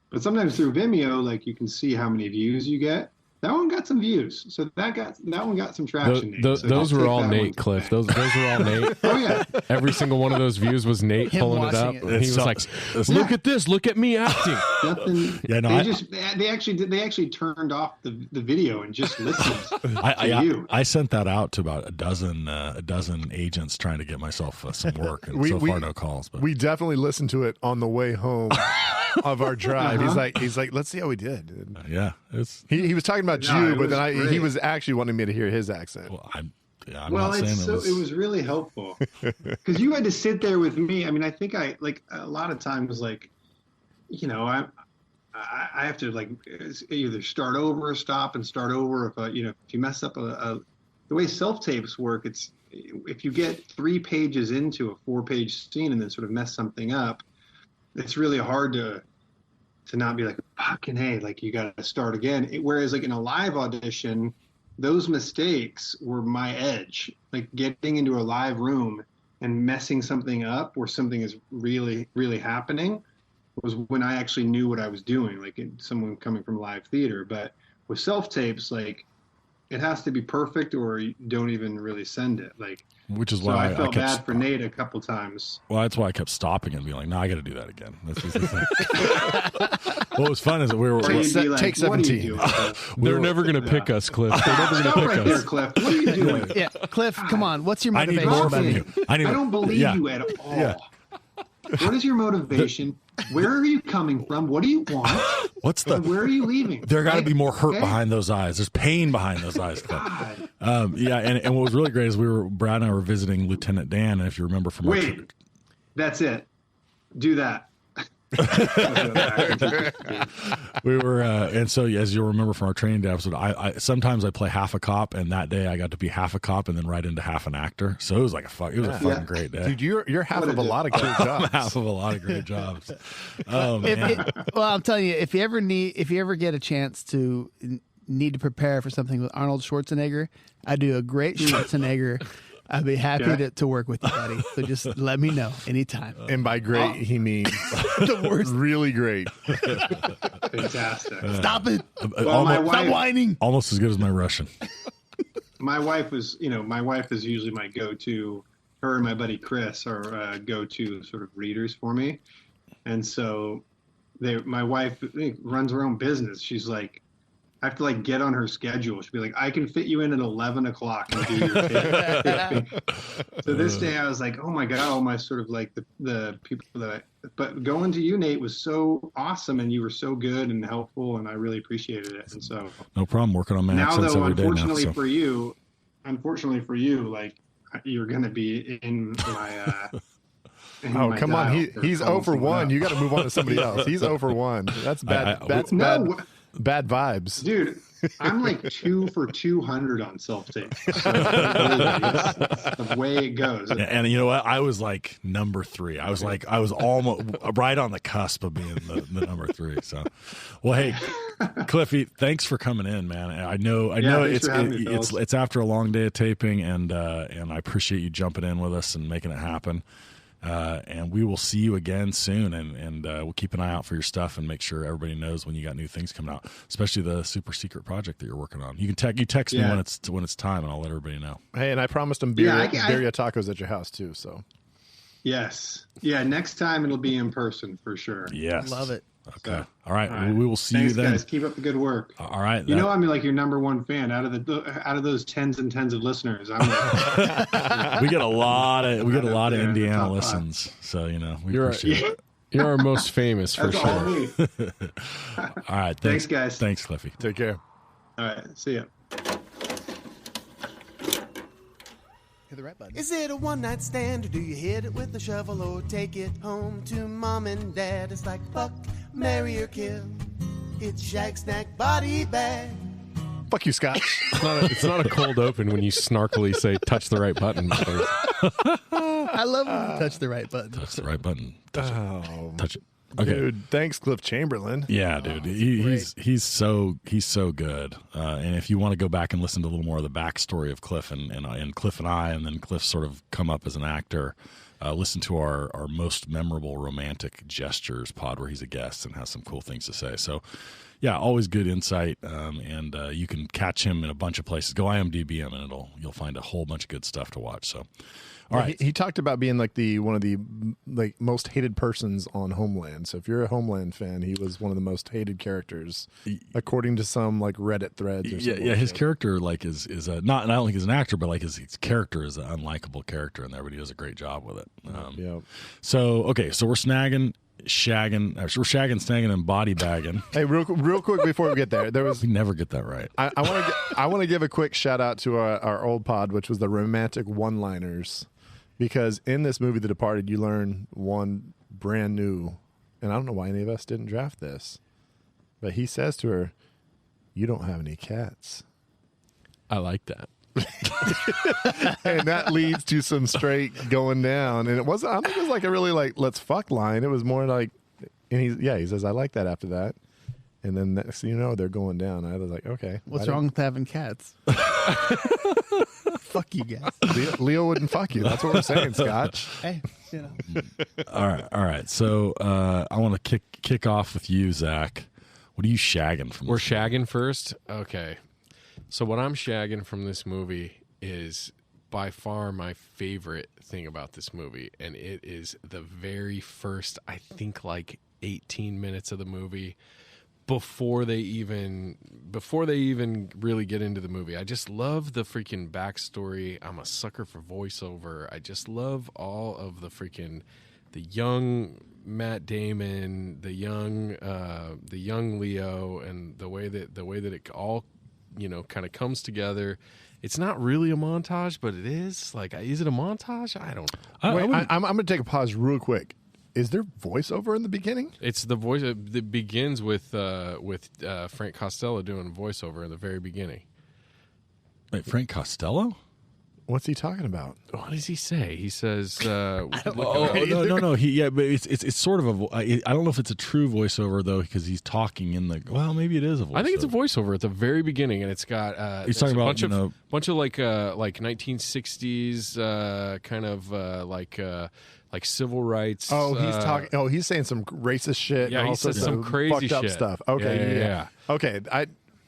But sometimes through Vimeo, you can see how many views you get. That one got some views, so that one got some traction. Those were all Nate, Cliff. Those were all Nate. Oh yeah, every single one of those views was Nate pulling it up. And he was like, "Look at this! Look at me acting." They actually turned off the video and just listened to you. I sent that out to about a dozen agents trying to get myself some work, and so far no calls. But we definitely listened to it on the way home. Of our drive, he's like, let's see how we did. Yeah, he was talking about you, but then he was actually wanting me to hear his accent. Well, I'm not saying it was really helpful because you had to sit there with me. I mean, I think a lot of times I have to either start over or stop and start over. If you mess up the way self-tapes work, it's if you get 3 pages into a 4-page scene and then sort of mess something up, it's really hard to not be like, fucking hey, you got to start again. Whereas in a live audition, those mistakes were my edge. Getting into a live room and messing something up where something is really, really happening was when I actually knew what I was doing, someone coming from live theater. But with self-tapes, it has to be perfect or you don't even really send it. Which is why I felt bad for Nate a couple times. Well, that's why I kept stopping and being like, no, I got to do that again. That's just the thing. What was fun is that we were take 17. They're never going to pick us, Cliff. They're never going to pick us. There, Cliff. What are you doing? Yeah, Cliff, come on. What's your motivation? I need more from you. I don't believe you at all. Yeah. What is your motivation? Where are you coming from? What do you want? Where are you leaving? There got to be more hurt behind those eyes. There's pain behind those eyes. And what was really great is Brad and I were visiting Lieutenant Dan, and if you remember from that's it. Do that. We were, and so as you'll remember from our training day episode, I sometimes I play half a cop, and that day I got to be half a cop and then right into half an actor. So it was like a fucking great day. Dude, you're half of a lot of great jobs. I'm half of a lot of great jobs. Well, I'm telling you, if you ever get a chance to need to prepare for something with Arnold Schwarzenegger, I do a great Schwarzenegger. I'd be happy to work with you, buddy. So just let me know anytime. And by great, he means The worst. really great. Fantastic. Stop it. Well, my Stop wife, whining. Almost as good as my Russian. my wife is usually my go-to. Her and my buddy Chris are go-to sort of readers for me, and so my wife runs her own business. She's like, I have to like get on her schedule. She'll be like, I can fit you in at 11 o'clock and do your taping. So this day I was like, oh my God, all my sort of like the people but going to you, Nate, was so awesome, and you were so good and helpful, and I really appreciated it. And so No problem working on my now, accents though, every day unfortunately now. So. unfortunately for you, like you're going to be in my, Oh, come on. He's 0 for 1. You got to move on to somebody else. He's 0 for 1 That's bad. That's bad vibes. Dude, I'm like 2 for 200 on self-tape. So it's the way it goes. And you know what? I was like number 3. I was almost right on the cusp of being the number 3. So, well, hey, Cliffy, thanks for coming in, man. I know it's after a long day of taping, and I appreciate you jumping in with us and making it happen. And we will see you again soon, and we'll keep an eye out for your stuff and make sure everybody knows when you got new things coming out, especially the super secret project that you're working on. You can text me when it's time, and I'll let everybody know. Hey, and I promised him birria tacos at your house too. So yes, next time it'll be in person for sure. Yes, Love it. Okay. So, all right. all right. We will see Thanks, you then. Guys, keep up the good work. All right. You know, I'm like your number one fan out of those tens and tens of listeners. I'm like, we get a lot of Indiana listens, so we appreciate it. You're our most famous for that's all sure. me. All right. Thanks, guys. Thanks, Cliffy. take care. All right. See ya. Hit the right button. Is it a one-night stand, or do you hit it with a shovel, or take it home to mom and dad? It's like fuck, marry, or kill. It's Shag Snack Body Bag. Fuck you, Scott. It's not a cold open when you snarkily say, touch the right button. I love when you touch the right button. Touch the right button. Touch it. Okay. Dude, thanks, Cliff Chamberlain. Yeah, dude, he's so good. And if you want to go back and listen to a little more of the backstory of Cliff and Cliff and I, and then Cliff sort of come up as an actor, listen to our most memorable romantic gestures pod where he's a guest and has some cool things to say. So, yeah, always good insight. And you can catch him in a bunch of places. Go IMDb him, and you'll find a whole bunch of good stuff to watch. So. All right. He talked about being like one of the most hated persons on Homeland. So if you're a Homeland fan, he was one of the most hated characters, according to some like Reddit threads. Or yeah. His character is not. And I don't think he's an actor, but like his character is an unlikable character in there. But he does a great job with it. Yeah. So okay, so we're shagging, snagging, and body bagging. Hey, real quick before we get there, We never get that right. I want to give a quick shout out to our old pod, which was the romantic one-liners. Because in this movie, The Departed, you learn one brand new, and I don't know why any of us didn't draft this, but he says to her, "You don't have any cats." I like that. And that leads to some straight going down. And I don't think it was like a really like, let's fuck line. It was more like, and he says, "I like that," after that. And then next thing you know, they're going down. I was like, okay. What's wrong with having cats? Fuck you guys. Leo wouldn't fuck you. That's what we're saying, Scotch. Hey, All right. So I want to kick off with you, Zach. What are you shagging from? We're shagging first? Okay. So what I'm shagging from this movie is by far my favorite thing about this movie, and it is the very first, I think, like 18 minutes of the movie before they even really get into the movie. I just love the freaking backstory. I'm a sucker for voiceover. I just love all of the young Matt Damon, the young Leo, and the way that it all kind of comes together. It's not really a montage, but it is. Like, is it a montage? I don't know. I'm going to take a pause real quick. Is there voiceover in the beginning? It's the voice that begins with Frank Costello doing voiceover in the very beginning. Wait, Frank Costello? What's he talking about? What does he say? He says, no. But it's sort of I don't know if it's a true voiceover though, because he's talking in the. Well, maybe it is a voiceover. I think it's a voiceover at the very beginning, and it's got. He's talking about bunch of like 1960s kind of like civil rights. Oh, he's talking. Oh, he's saying some racist shit. Yeah, and he also says some crazy fucked up shit. stuff. Okay, Yeah. Okay, I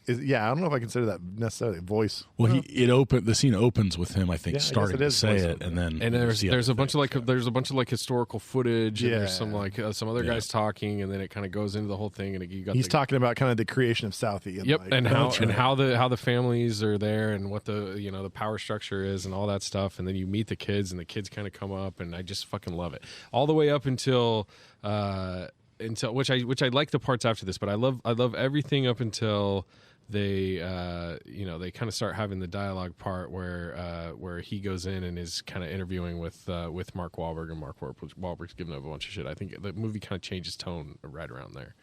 don't know if I consider that necessarily a voice. Well, the scene opens with him, I think, starting to say it, and then there's a bunch of historical footage. And there's some some other guys talking, and then it kind of goes into the whole thing. And he's talking about kind of the creation of Southie. And yep, and how the families are there, and what the power structure is, and all that stuff. And then you meet the kids, and the kids kind of come up, and I just fucking love it all the way up until which I like the parts after this, but I love everything up until. They they kind of start having the dialogue part where he goes in and is kind of interviewing with Mark Wahlberg, and Mark Wahlberg's giving up a bunch of shit. I think the movie kind of changes tone right around there,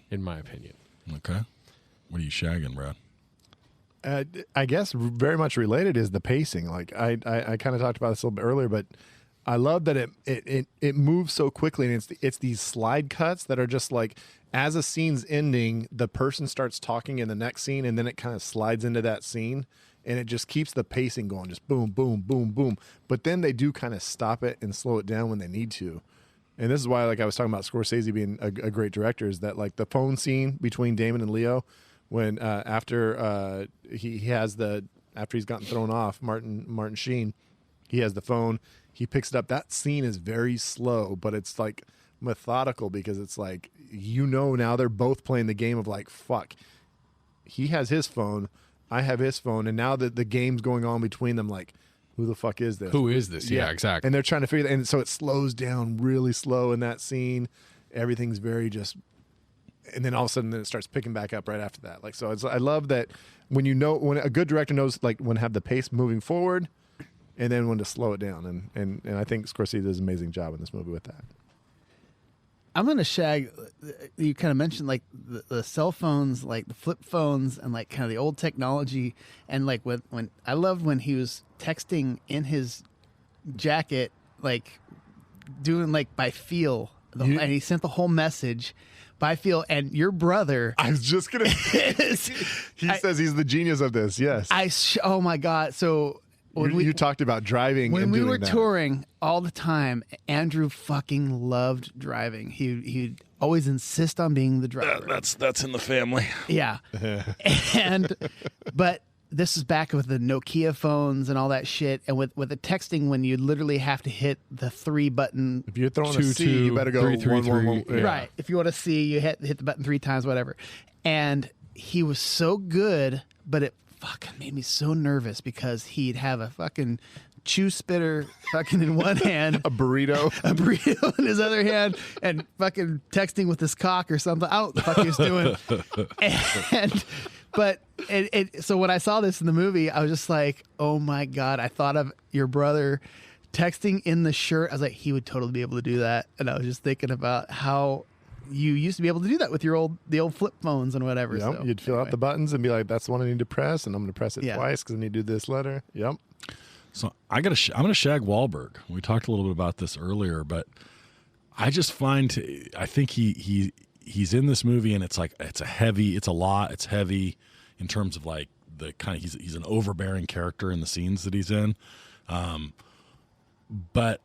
in my opinion. Okay, what are you shagging, Brad? I guess very much related is the pacing. Like I kind of talked about this a little bit earlier, but I love that it moves so quickly, and it's these slide cuts that are just like. As a scene's ending, the person starts talking in the next scene, and then it kind of slides into that scene, and it just keeps the pacing going, just boom, boom, boom, boom. But then they do kind of stop it and slow it down when they need to. And this is why, like I was talking about Scorsese being a great director, is that like the phone scene between Damon and Leo, when after he's gotten thrown off, Martin Sheen, he has the phone, he picks it up. That scene is very slow, but it's like methodical, because it's like, now they're both playing the game of like, fuck, he has his phone, I have his phone, and now that the game's going on between them, like, who the fuck is this? Who is this? Yeah, exactly. And they're trying to figure that, and so it slows down really slow in that scene. Everything's very just, and then all of a sudden then it starts picking back up right after that. Like, so I love that when a good director knows like when to have the pace moving forward, and then when to slow it down, and I think Scorsese does an amazing job in this movie with that. I'm going to shag, you kind of mentioned like the cell phones, like the flip phones, and like kind of the old technology. And like when I loved when he was texting in his jacket, like doing like by feel, and he sent the whole message by feel. And your brother, I was just going to, he says he's the genius of this. Yes. Oh my God. So you talked about driving when and we were that. touring all the time. Andrew fucking loved driving. He'd always insist on being the driver. That's in the family. Yeah. But this is back with the Nokia phones and all that shit, and with the texting when you literally have to hit the 3 button. If you're throwing a C, you better go 1-1-1. Yeah. Right. If you want to see, you hit the button 3 times, whatever. And he was so good, but it fucking made me so nervous because he'd have a fucking chew spitter fucking in one hand, a burrito in his other hand, and fucking texting with his cock or something. I don't know what the fuck he was doing. So when I saw this in the movie, I was just like, oh my God, I thought of your brother texting in the shirt. I was like, he would totally be able to do that. And I was just thinking about how you used to be able to do that with the old flip phones and whatever. Yep. So, you'd fill out the buttons and be like, that's the one I need to press, and I'm going to press it twice because I need to do this letter. Yep. So I'm going to shag Wahlberg. We talked a little bit about this earlier, but I just I think he's in this movie, and it's a lot. It's heavy in terms of like the kind of, he's an overbearing character in the scenes that he's in. But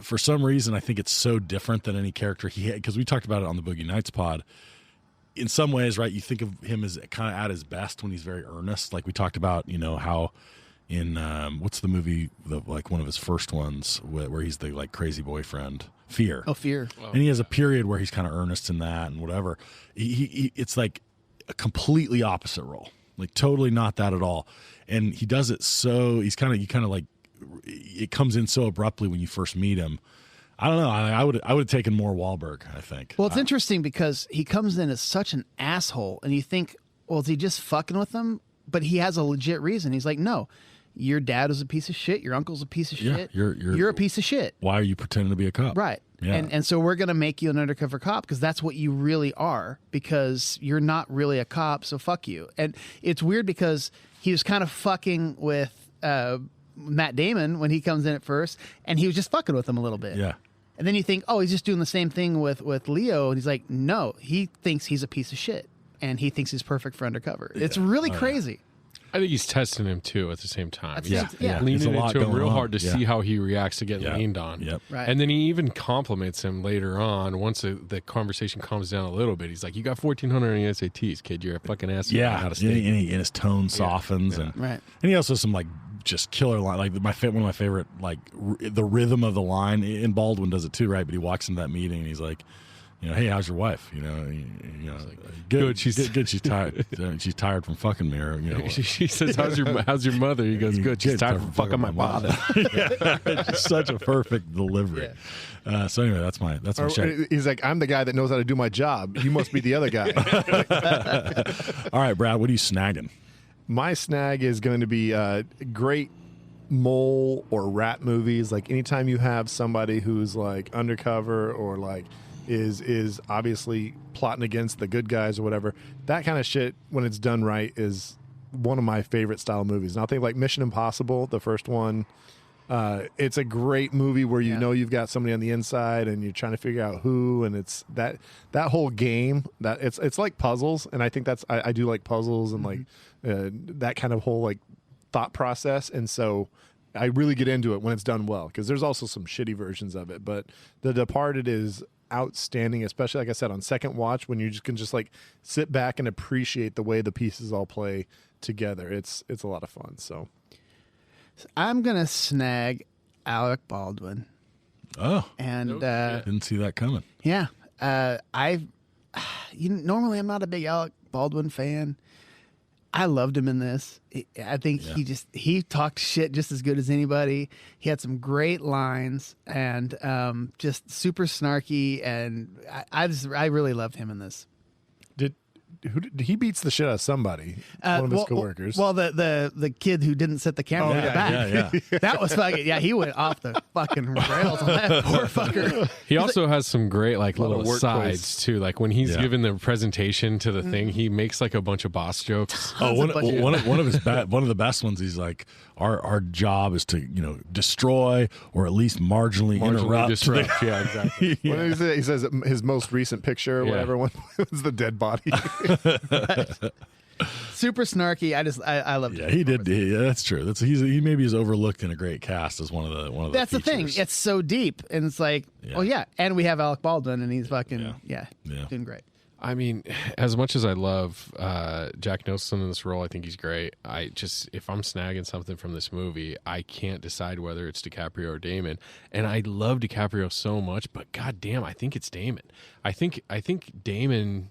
for some reason, I think it's so different than any character he had, because we talked about it on the Boogie Nights pod. In some ways, right, you think of him as kind of at his best when he's very earnest. Like we talked about, how in what's the movie, like one of his first ones where he's the like crazy boyfriend, Fear. Oh, Fear. And he has a period where he's kind of earnest in that and whatever. It's like a completely opposite role, like totally not that at all. And he does it so you kind of like, it comes in so abruptly when you first meet him. I don't know. I would have taken more Wahlberg, I think. Well, it's interesting because he comes in as such an asshole, and you think, well, is he just fucking with them? But he has a legit reason. He's like, no, your dad is a piece of shit. Your uncle's a piece of shit. You're a piece of shit. Why are you pretending to be a cop? Right. Yeah. And so we're going to make you an undercover cop because that's what you really are, because you're not really a cop, so fuck you. And it's weird because he was kind of fucking with Matt Damon when he comes in at first, and he was just fucking with him a little bit. Yeah. And then you think, oh, he's just doing the same thing with Leo. And he's like, no, he thinks he's a piece of shit, and he thinks he's perfect for undercover. It's really crazy. I think he's testing him too at the same time. Yeah. Leaning into him real hard to Yeah. see how he reacts to getting leaned on. Yep. Right. And then he even compliments him later on once the conversation calms down a little bit. He's like, "You got 1,400 on your SATs, kid. You're a fucking ass." Yeah, and his tone softens, and Right. and he also has some like just killer line. Like one of my favorite, like the rhythm of the line. And Baldwin does it too, right? But he walks into that meeting and he's like, hey, how's your wife? Good. She's good. She's tired. She's tired from fucking me. Or, she says, "How's your mother?" He goes, "Good. She's tired from fucking my father." Yeah, it's such a perfect delivery. Yeah. So anyway, that's my check. He's like, I'm the guy that knows how to do my job. You must be the other guy. All right, Brad, what are you snagging? My snag is going to be great mole or rat movies. Like anytime you have somebody who's like undercover or like is obviously plotting against the good guys or whatever, that kind of shit, when it's done right, is one of my favorite style movies. And I think like Mission Impossible, the first one, it's a great movie where you know you've got somebody on the inside and you're trying to figure out who, and it's that whole game that it's like puzzles, and I think that's I do like puzzles and like that kind of whole like thought process, and so I really get into it when it's done well, because there's also some shitty versions of it, but The Departed is outstanding, especially like I said on second watch, when you can just like sit back and appreciate the way the pieces all play together. It's a lot of fun. So I'm gonna snag Alec Baldwin. Oh, and didn't see that coming. Yeah, normally I'm not a big Alec Baldwin fan. I loved him in this. I think he talked shit just as good as anybody. He had some great lines and just super snarky, and I really loved him in this. He beats the shit out of somebody. One of his coworkers. Well, the kid who didn't set the camera in the back. That was fucking. Yeah, he went off the fucking rails on that poor fucker. He also has some great like little sides too. Like when he's giving the presentation to the thing, he makes like a bunch of boss jokes. Oh, one of the best ones. He's like, our job is to destroy or at least marginally interrupt. Disrupt. Yeah, exactly. He says his most recent picture or whatever one was the dead body. Super snarky. I loved it. Yeah, he did. That's true. He maybe is overlooked in a great cast as one of the. That's features. the thing. It's so deep, and it's like, and we have Alec Baldwin, and he's fucking doing great. I mean, as much as I love Jack Nicholson in this role, I think he's great. If I'm snagging something from this movie, I can't decide whether it's DiCaprio or Damon. And I love DiCaprio so much, but goddamn, I think it's Damon. I think Damon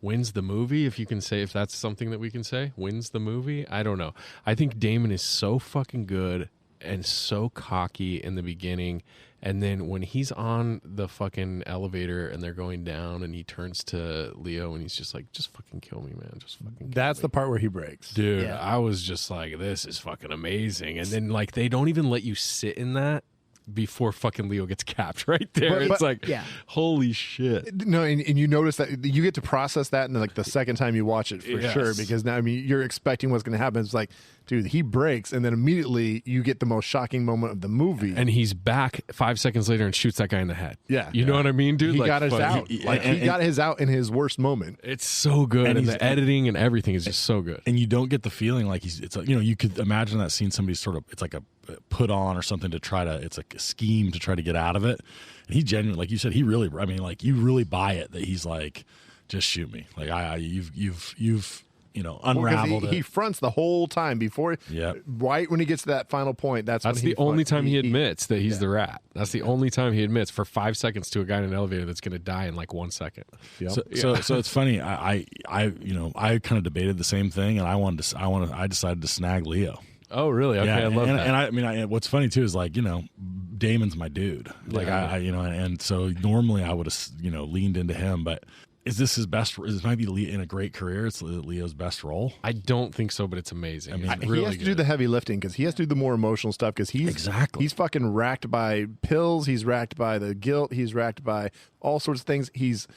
wins the movie, if that's something that we can say. Wins the movie? I don't know. I think Damon is so fucking good and so cocky in the beginning, and then when he's on the fucking elevator and they're going down and he turns to Leo and he's just like, just fucking kill me, man, just fucking kill That's me. the part where he breaks. Dude, I was just like, this is fucking amazing. And then like they don't even let you sit in that before fucking Leo gets capped right there. It's like, holy shit. No, and you notice that you get to process that in like the second time you watch it for sure, because now you're expecting what's going to happen. It's like, dude, he breaks, and then immediately you get the most shocking moment of the movie, and he's back 5 seconds later and shoots that guy in the head. Yeah, you know what I mean, dude. He like, got his out. He got his out in his worst moment. It's so good, and the editing and everything is just so good. And you don't get the feeling like it's like, you could imagine that scene somebody sort of, it's like a put on or something to try to, it's like a scheme to try to get out of it. And he genuinely, like you said, you really buy it that he's like, just shoot me. Like you've unraveled it. He fronts the whole time before. Yeah. Right when he gets to that final point, that's when the only time he admits that he's the rat. That's the only time he admits for 5 seconds to a guy in an elevator that's going to die in like 1 second. Yep. So it's funny. I kind of debated the same thing, and I decided to snag Leo. Oh, really? Okay, I love that. And I what's funny too is like, Damon's my dude. Like and so normally I would have leaned into him, but is this his best? This might be in a great career. It's Leo's best role. I don't think so, but it's amazing. I mean, it's he really has to good. do the heavy lifting because he has to do the more emotional stuff because he's fucking racked by pills. He's racked by the guilt. He's racked by all sorts of things. He's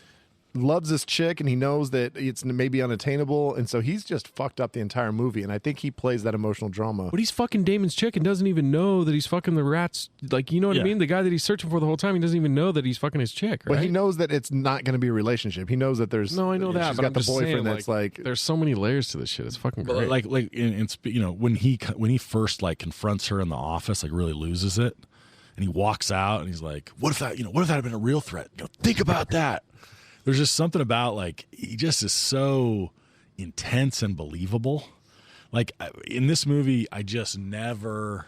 loves this chick and he knows that it's maybe unattainable, and so he's just fucked up the entire movie, and I think he plays that emotional drama. But he's fucking Damon's chick and doesn't even know that he's fucking the rat's, like, you know what I mean? The guy that he's searching for the whole time, he doesn't even know that he's fucking his chick, right? But he knows that it's not going to be a relationship. He knows that there's No, I know that. she's But got I'm the just boyfriend saying, that's like there's so many layers to this shit. It's fucking great. Like you know, when he first like confronts her in the office, like really loses it, and he walks out and he's like, what if that had been a real threat? You know, think about that. There's just something about, like, he just is so intense and believable. Like, in this movie, I just never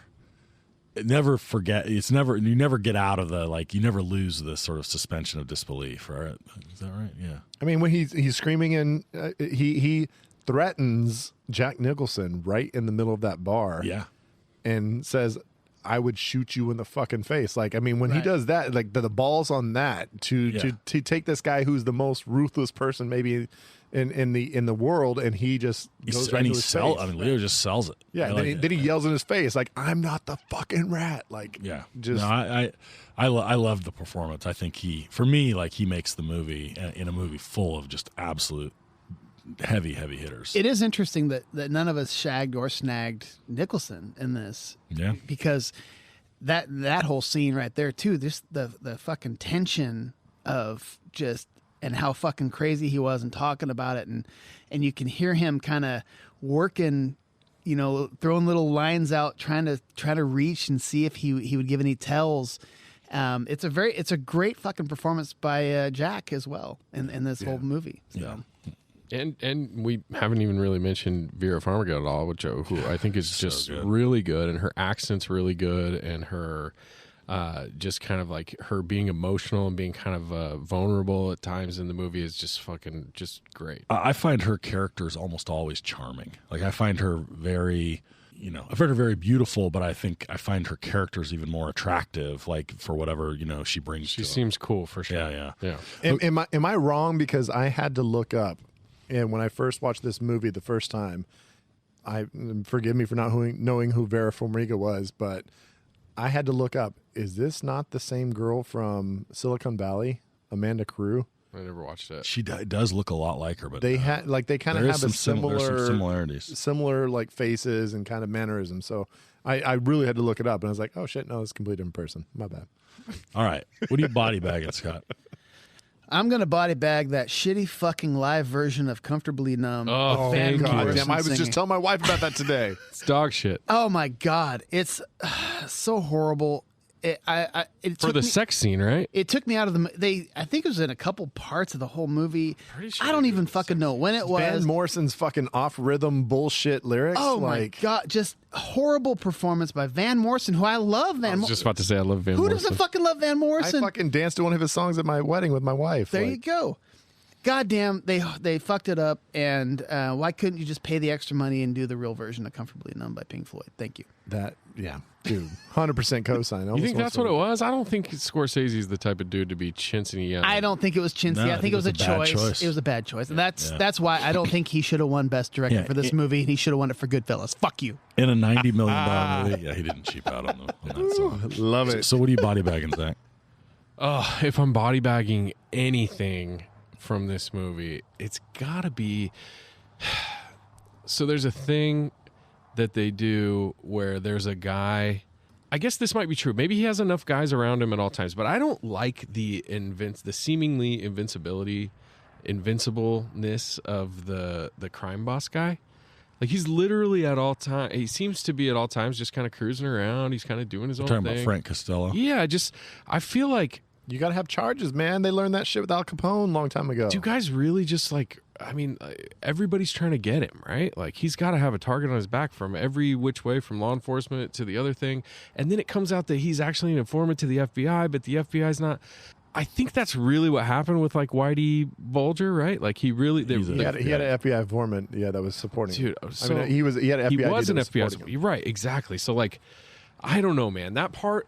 forget. You never get out of the, like, you never lose the sort of suspension of disbelief, right? Is that right? Yeah. I mean, when he's screaming and he threatens Jack Nicholson right in the middle of that bar. Yeah. And says, I would shoot you in the fucking face. Like, I mean, when he does that, like the balls on that to take this guy who's the most ruthless person maybe in the world, and he just goes right to his face. I mean, Leo just sells it. Yeah, then he yells in his face like, "I'm not the fucking rat." Like, just no, I love the performance. I think for me, like, he makes the movie in a movie full of just absolute heavy hitters. It is interesting that none of us shagged or snagged Nicholson in this. Yeah. Because that whole scene right there too, just the fucking tension of just and how fucking crazy he was and talking about it, and you can hear him kind of working, you know, throwing little lines out, trying to reach and see if he would give any tells. It's a great fucking performance by Jack as well in this whole movie. So. Yeah. And we haven't even really mentioned Vera Farmiga at all, who I think is just really good, and her accent's really good, and her just kind of like her being emotional and being kind of vulnerable at times in the movie is just fucking just great. I find her characters almost always charming. Like, I find her very, you know, I find her very beautiful, but I find her characters even more attractive, like, for whatever, you know, she brings. She seems cool for sure. Yeah. Am I wrong because I had to look up, and when I first watched this movie the first time, forgive me for not knowing who Vera Farmiga was, but I had to look up, is this not the same girl from Silicon Valley, Amanda Crew? I never watched it. She does look a lot like her, but they kind of have a similar similarities, similar like faces and kind of mannerisms. So I really had to look it up, and I was like, oh shit, no, it's a completely different person. My bad. All right, what are you body bagging, Scott? I'm going to body bag that shitty fucking live version of Comfortably Numb. Oh, Van thank you. Morrison Damn, I was singing. just telling my wife about that today. It's dog shit. Oh my God. It's so horrible. It For took the me, sex scene, right? It took me out of I think it was in a couple parts of the whole movie. Pretty sure I don't they even did fucking know when it was. Van Morrison's fucking off-rhythm bullshit lyrics. Oh like, my God. Just horrible performance by Van Morrison, who I love. I was just about to say I love Van Who Morrison. doesn't fucking love Van I Morrison? fucking danced to one of his songs at my wedding with my wife. There like, you go. Goddamn, they fucked it up, and why couldn't you just pay the extra money and do the real version of Comfortably Numb by Pink Floyd? Thank you. Yeah, dude, 100% cosign. You think that's what it was? I don't think Scorsese's the type of dude to be chintzy young. I don't think it was chintzy. No, I think it was a bad choice. It was a bad choice. And that's why I don't think he should have won Best Director for this movie, and he should have won it for Goodfellas. Fuck you. In a $90 million movie, yeah, he didn't cheap out on that song. Love it. So what are you body bagging, Zach? Oh, if I'm body bagging anything from this movie, it's gotta be. So there's a thing that they do where there's a guy. I guess this might be true. Maybe he has enough guys around him at all times, but I don't like the seemingly invincibleness of the crime boss guy. Like, he's literally at all times. He seems to be at all times just kind of cruising around. He's kind of doing his own thing. Talking about Frank Costello. Yeah, I feel like. You got to have charges, man. They learned that shit with Al Capone a long time ago. Do guys really just like, I mean, everybody's trying to get him, right? Like, he's got to have a target on his back from every which way, from law enforcement to the other thing. And then it comes out that he's actually an informant to the FBI, but the FBI's not. I think that's really what happened with, like, Whitey Bulger, right? Like, he really... He had an FBI informant, that was supporting him. Dude, so he had an FBI. He was an FBI. You're right, exactly. So, like, I don't know, man. That part,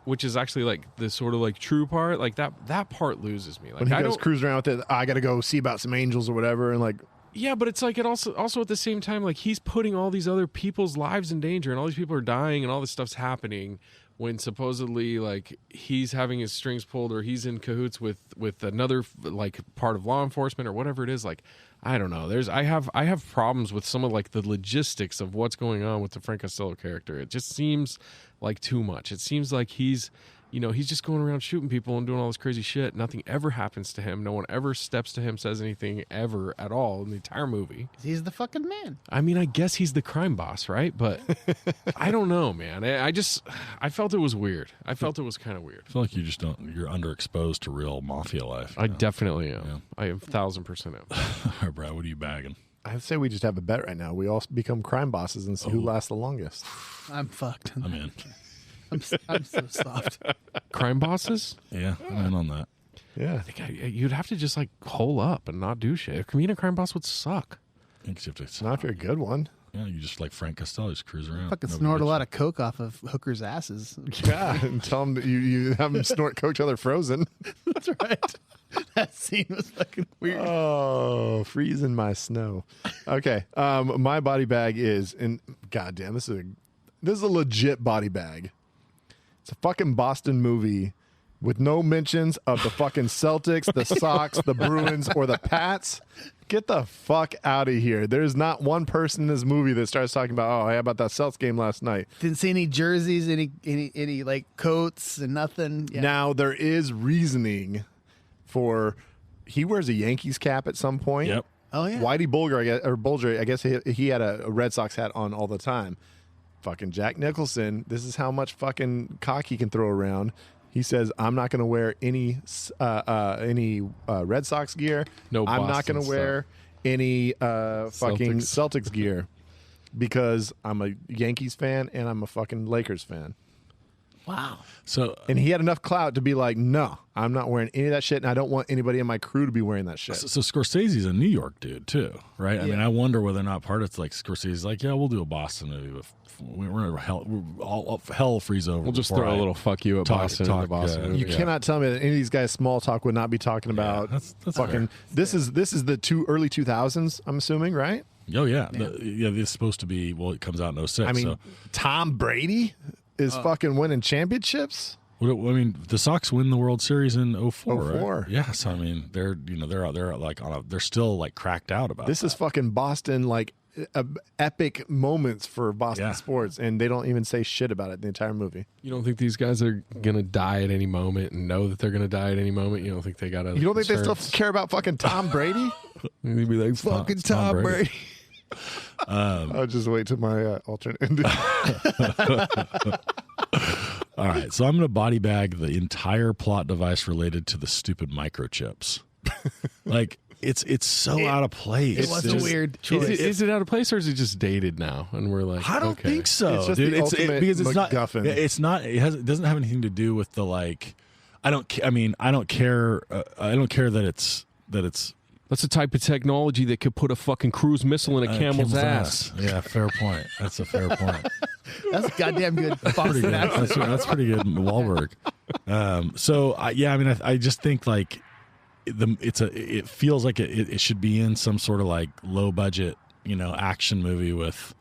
which is actually like the sort of like true part, like that part loses me. Like when he I goes don't cruising around with it, I got to go see about some angels or whatever, and like. Yeah, but it's like it also at the same time, like he's putting all these other people's lives in danger, and all these people are dying, and all this stuff's happening when supposedly like he's having his strings pulled, or he's in cahoots with another like part of law enforcement or whatever it is. Like I don't know. I have problems with some of like the logistics of what's going on with the Frank Costello character. It just seems like too much. It seems like he's just going around shooting people and doing all this crazy shit. Nothing ever happens to him. No one ever steps to him, says anything ever at all in the entire movie. He's the fucking man. I mean, I guess he's the crime boss, right? But I don't know, man. I felt it was weird. I felt it was kind of weird. I feel like you're underexposed to real mafia life. I definitely am. Yeah. I am 1,000% am. All right, Brad, what are you bagging? I'd say we just have a bet right now. We all become crime bosses and see who lasts the longest. I'm fucked. I'm in. I'm so soft. Crime bosses? Yeah, I'm in on that. Yeah. I think you'd have to just like hole up and not do shit. Being a crime boss would suck. Not if you're a good one. Yeah, you just like Frank Costello, just cruise around. Fucking snort a lot of coke off of hookers' asses. Yeah, and tell them that you have them snort coke till they're frozen. That's right. That scene was fucking weird. Oh, freezing my snow. Okay, my body bag is, and goddamn, this is a legit body bag. It's a fucking Boston movie with no mentions of the fucking Celtics, the Sox, the Bruins, or the Pats. Get the fuck out of here. There's not one person in this movie that starts talking about, hey, how about that Celtics game last night? Didn't see any jerseys, any like coats and nothing. Yeah. Now, there is reasoning for, he wears a Yankees cap at some point. Yep. Oh, yeah. Whitey Bulger, I guess he had a Red Sox hat on all the time. Fucking Jack Nicholson, this is how much fucking cock he can throw around. He says, I'm not going to wear any Red Sox gear. No, I'm not Boston going to wear any fucking Celtics gear because I'm a Yankees fan and I'm a fucking Lakers fan. Wow. And he had enough clout to be like, no, I'm not wearing any of that shit, and I don't want anybody in my crew to be wearing that shit. So Scorsese's a New York dude too, right? Yeah. I mean, I wonder whether or not part of it's like Scorsese's like, yeah, we'll do a Boston movie, but we're hell freeze over. We'll just throw a little fuck you at Boston. You cannot tell me that any of these guys small talk would not be talking about that's fucking. This is the early 2000s. I'm assuming, right? Oh yeah, it's supposed to be. Well, it comes out in 06. I mean, so. Tom Brady is fucking winning championships. I mean, the Sox win the World Series in 04, 04. Right? Yes, I mean they're like they're still like cracked out about this. Is fucking Boston, like epic moments for Boston sports, and they don't even say shit about it the entire movie. You don't think these guys are gonna die at any moment and know that they're gonna die at any moment? You don't think they gotta? You don't think they still care about fucking Tom Brady? They'd be like, fucking Tom Brady. I'll just wait till my alternate ending. All right, so I'm going to body bag the entire plot device related to the stupid microchips. Like it's so out of place. It was a weird choice. Is it out of place, or is it just dated now? And we're like, I don't think so, it's just dude. Because it's MacGuffin. not. It's not. It doesn't have anything to do with the like. I don't care. I don't care that it's. That's a type of technology that could put a fucking cruise missile in a camel's ass. Yeah, fair point. That's a fair point. That's goddamn good. Pretty good. That's pretty good, Wahlberg. I just think like it feels like it should be in some sort of like low budget, action movie with,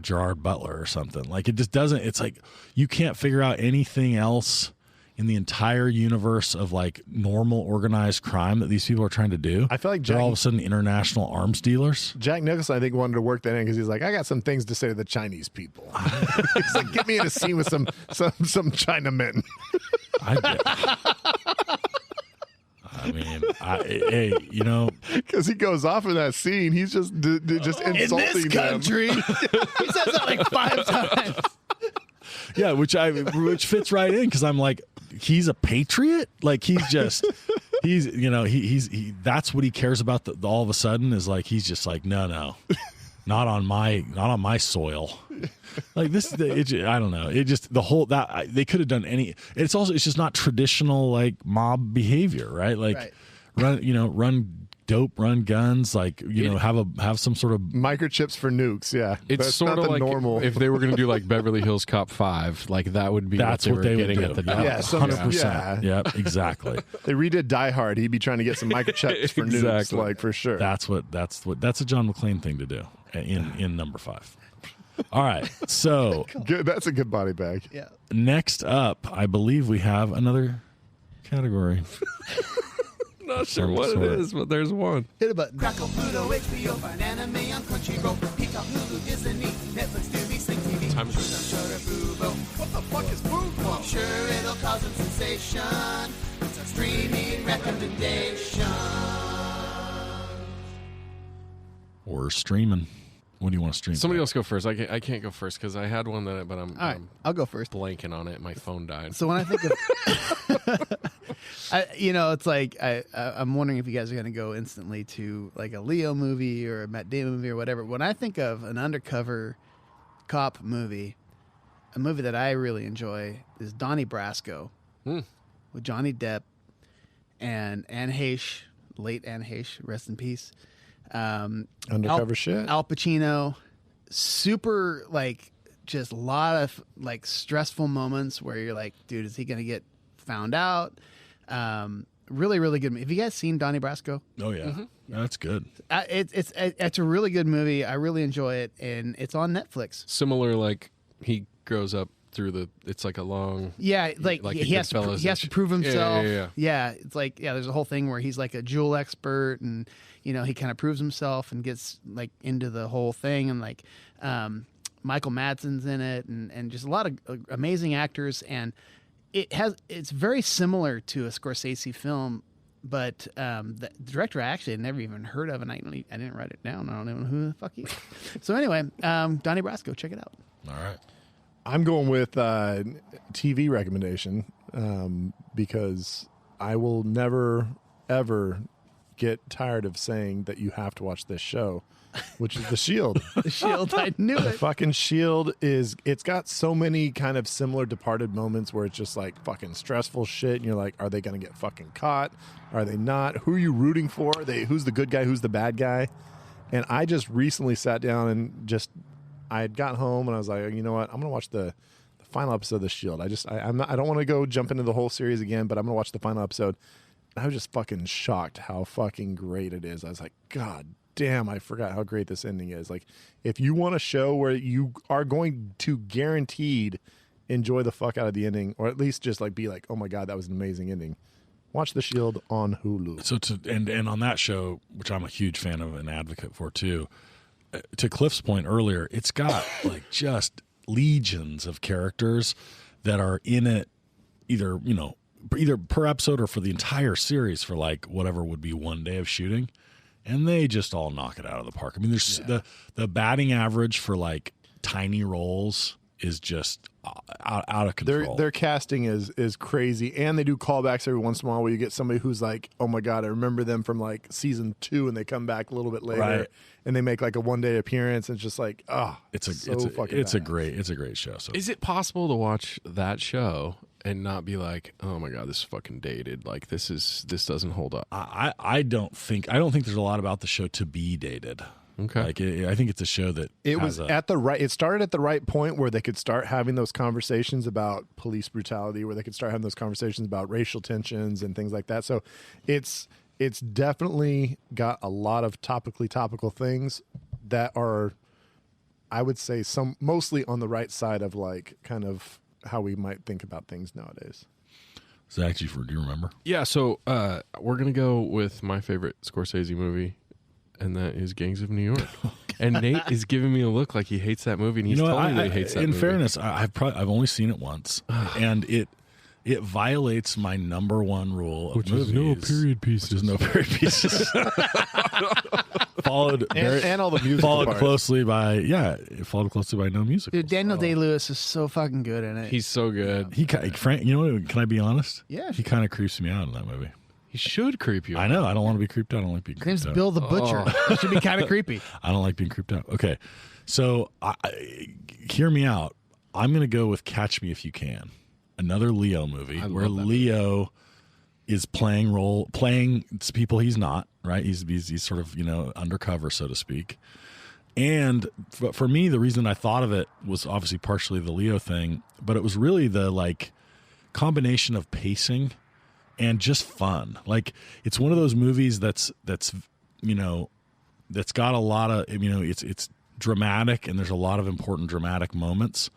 Gerard Butler or something. Like it just doesn't. It's like you can't figure out anything else in the entire universe of like normal organized crime that these people are trying to do. I feel like they're all of a sudden international arms dealers. Jack Nicholson, I think, wanted to work that in because he's like, I got some things to say to the Chinese people. He's like, get me in a scene with some Chinamen. because he goes off in that scene, he's just insulting in this country. He says that like 5 times. Yeah, which fits right in because I'm like, he's a patriot. Like he's that's what he cares about. All of a sudden is like he's just like no, not on my soil. Like this, I don't know. It just the whole that they could have done any. It's just not traditional like mob behavior, right? Like run dope run guns, like have some sort of microchips for nukes. Yeah, it's sort of like normal. If they were going to do like Beverly Hills Cop 5, like that would be that's what they were getting would do. at the time. Yeah, 100%. Yeah, exactly. They redid Die Hard. He'd be trying to get some microchips for nukes, like for sure. That's a John McClane thing to do in number 5. All right, so good, that's a good body bag. Yeah. Next up, I believe we have another category. Not sure what it is, but there's one. Hit a button. Crackle, Pluto, HBO, find anime on Crunchyroll, Peacock, Hulu, Disney, Netflix, Tubi, Sling TV. Time is Shudder, Fubo. What the fuck is Fubo? Sure, it'll cause some sensation. It's a streaming recommendation. Or streaming. What do you want to stream? Somebody else go first. I can't go first because I had one but All right, I'll go first. blanking on it. My phone died. So when I think of, it's like I'm wondering if you guys are going to go instantly to like a Leo movie or a Matt Damon movie or whatever. When I think of an undercover cop movie, a movie that I really enjoy is Donnie Brasco with Johnny Depp and Anne Heche, late Anne Heche, rest in peace. Undercover shit. Al Pacino, super like just a lot of like stressful moments where you're like, dude, is he gonna get found out? Really, really good. Have you guys seen Donnie Brasco? Oh yeah, that's good. It's a really good movie. I really enjoy it, and it's on Netflix. Similar, like he grows up through it's like a long he has to prove himself. Yeah, it's like there's a whole thing where he's like a jewel expert, and he kind of proves himself and gets like into the whole thing, and like Michael Madsen's in it, and just a lot of amazing actors, and it's very similar to a Scorsese film, but the director I actually had never even heard of, and I didn't write it down. I don't even know who the fuck he is. So anyway, Donnie Brasco, check it out. All right. I'm going with TV recommendation because I will never, ever get tired of saying that you have to watch this show, which is The Shield. The Shield, I knew The it. fucking Shield it's got so many kind of similar Departed moments where it's just like fucking stressful shit, and you're like, are they going to get fucking caught? Are they not? Who are you rooting for? Who's the good guy? Who's the bad guy? And I just recently sat down and I had got home and I was like, you know what? I'm going to watch the final episode of The Shield. I don't want to go jump into the whole series again, but I'm going to watch the final episode. And I was just fucking shocked how fucking great it is. I was like, God damn, I forgot how great this ending is. Like, if you want a show where you are going to guaranteed enjoy the fuck out of the ending, or at least just like be like, oh my God, that was an amazing ending, watch The Shield on Hulu. So and on that show, which I'm a huge fan of and advocate for too, to Cliff's point earlier, it's got like just legions of characters that are in it either per episode or for the entire series for like whatever would be one day of shooting, and they just all knock it out of the park. I mean, there's the batting average for like tiny roles is just out of control. Their casting is crazy, and they do callbacks every once in a while where you get somebody who's like, oh my God, I remember them from like season 2, and they come back a little bit later, right, and they make like a one-day appearance, and it's just like, it's a great show. So is it possible to watch that show and not be like, oh my God, this is fucking dated? Like this doesn't hold up. I don't think there's a lot about the show to be dated. Okay. Like I think it's a show that it started at the right point where they could start having those conversations about police brutality, where they could start having those conversations about racial tensions and things like that. So it's definitely got a lot of topical things that are, I would say, mostly on the right side of like kind of how we might think about things nowadays. Zach, do you remember? Yeah, so we're gonna go with my favorite Scorsese movie, and that is Gangs of New York. And Nate is giving me a look like he hates that movie, and he's telling me that he hates that movie. In fairness, I've only seen it once, and it violates my number one rule of movies. Is no period pieces. There's no period pieces. Followed all the music followed closely by no music. Dude, Daniel Day-Lewis is so fucking good in it. He's so good. Frank, you know what? Can I be honest? Yeah. He kind of creeps me out in that movie. He should creep you out. I know. I don't want to be creeped out. I don't like being creeped out. His name's Bill the Butcher. It should be kind of creepy. I don't like being creeped out. Okay. So hear me out. I'm going to go with Catch Me If You Can. Another Leo movie where Leo is playing people he's not, right? He's sort of, undercover, so to speak. And for me, the reason I thought of it was obviously partially the Leo thing, but it was really the like combination of pacing and just fun. Like, it's one of those movies that's got a lot of, it's dramatic, and there's a lot of important dramatic moments,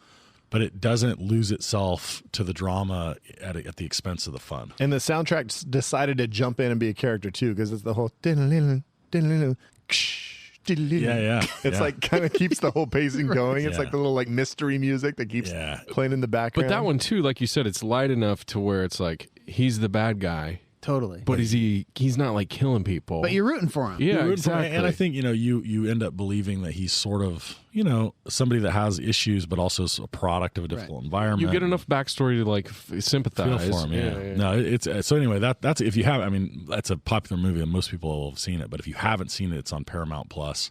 but it doesn't lose itself to the drama at the expense of the fun. And the soundtrack decided to jump in and be a character too, because it's the whole It's like kind of keeps the whole pacing going. It's like the little like mystery music that keeps playing in the background. But that one too, like you said, it's light enough to where it's like he's the bad guy. Totally. But he's not like killing people. But you're rooting for him. Yeah, exactly. And I think, you end up believing that he's sort of, somebody that has issues, but also a product of a difficult environment. You get enough backstory to like sympathize. Feel for him, yeah. No, it's so anyway, that's if you have, that's a popular movie and most people have seen it, but if you haven't seen it, it's on Paramount Plus,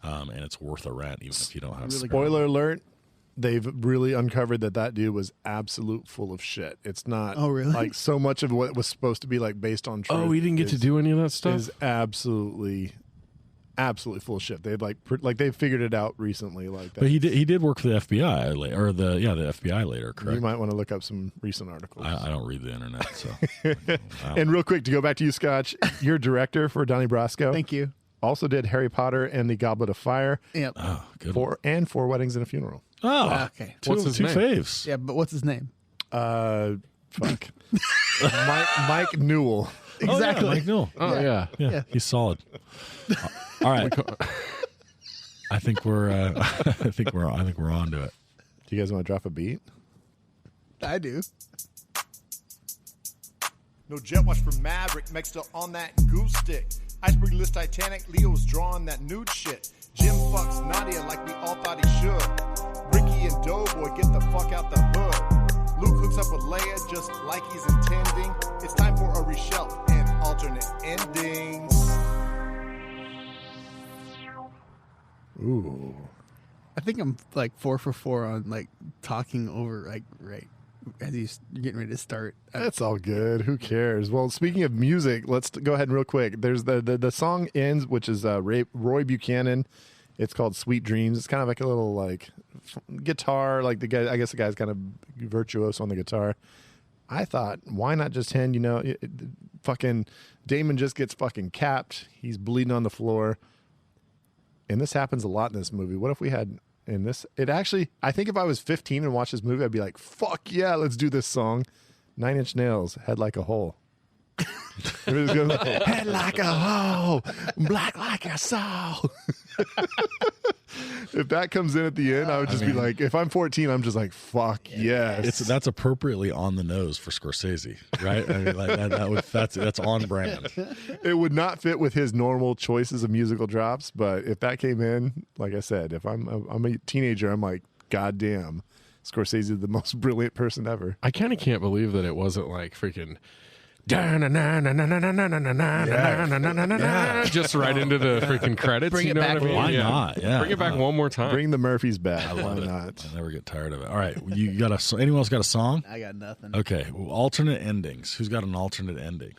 and it's worth a rent even if you don't have Spoiler alert. They've really uncovered that dude was absolute full of shit. It's not like so much of what was supposed to be like based on truth. Oh, he didn't get to do any of that stuff? Is absolutely full of shit. They've they've figured it out recently like that. But he did work for the FBI or the FBI later, correct? You might want to look up some recent articles. I don't read the internet, so. And real quick, to go back to you, Scotch, you're director for Donnie Brasco. Thank you. Also did Harry Potter and the Goblet of Fire. Yep. Oh, good. Four Weddings and a Funeral. Oh, okay. What's his name? Faves. Yeah, but what's his name? Fuck. Mike Newell. Exactly. Mike Newell. Oh yeah. He's solid. All right. I think we're on to it. Do you guys want to drop a beat? I do. No jet wash for Maverick, next to on that goose stick. Iceberg list Titanic, Leo's drawing that nude shit. Jim fucks Nadia like we all thought he should. Ricky and Doughboy get the fuck out the hood. Luke hooks up with Leia just like he's intending. It's time for a reshelf and alternate endings. Ooh. I think I'm like 4 for 4 on like talking over like right as you're getting ready to start. That's all good. Who cares? Well, speaking of music, let's go ahead and real quick. There's the song ends, which is Roy Buchanan. It's called Sweet Dreams. It's kind of like a little like guitar, like the guy. I guess the guy's kind of virtuoso on the guitar. I thought, why not just end? Fucking Damon just gets fucking capped. He's bleeding on the floor, and this happens a lot in this movie. What if we had? In this, I think if I was 15 and watched this movie, I'd be like, fuck yeah, let's do this song. 9 Inch Nails, Head Like a Hole. Head like a hole, black like a soul. If that comes in at the end, I would just be like, if I'm 14, I'm just like, fuck yes. That's appropriately on the nose for Scorsese, right? That's on brand. It would not fit with his normal choices of musical drops, but if that came in, like I said, if I'm a teenager, I'm like, goddamn, Scorsese is the most brilliant person ever. I kind of can't believe that it wasn't like freaking just right into the freaking credits. Bring it know back. What I mean? Why not? Yeah. Bring it back one more time. Bring the Murphys back. I love Why it. not? I never get tired of it. All right, you got anyone else got a song? I got nothing. Okay, well, alternate endings. Who's got an alternate ending?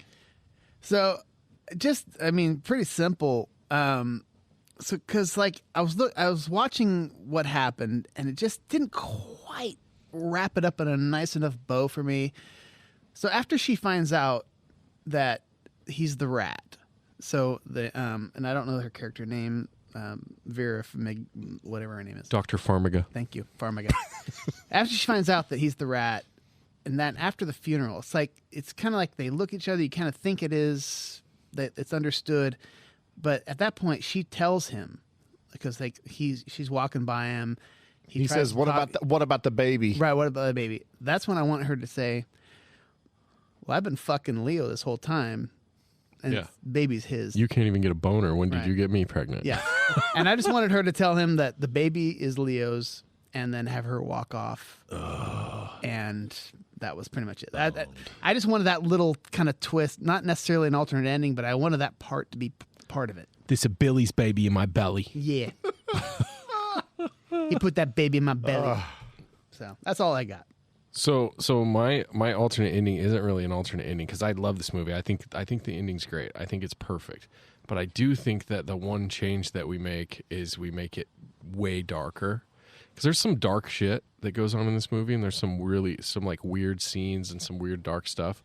So, pretty simple. Because like I was watching what happened, and it just didn't quite wrap it up in a nice enough bow for me. So after she finds out that he's the rat, so and I don't know her character name, Vera, whatever her name is, Dr. Farmiga. Thank you, Farmiga. After she finds out that he's the rat, and then after the funeral, it's kind of like they look at each other. You kind of think that it's understood, but at that point, she tells him because she's walking by him. He says, "What about the baby?" Right, what about the baby? That's when I want her to say, well, I've been fucking Leo this whole time, and baby's his. You can't even get a boner. When did you get me pregnant? Yeah. And I just wanted her to tell him that the baby is Leo's and then have her walk off. And that was pretty much it. I just wanted that little kind of twist, not necessarily an alternate ending, but I wanted that part to be part of it. This is Billy's baby in my belly. Yeah. He put that baby in my belly. So that's all I got. So my alternate ending isn't really an alternate ending because I love this movie. I think the ending's great. I think it's perfect. But I do think that the one change that we make is we make it way darker. Because there's some dark shit that goes on in this movie, and there's some like weird scenes and some weird dark stuff.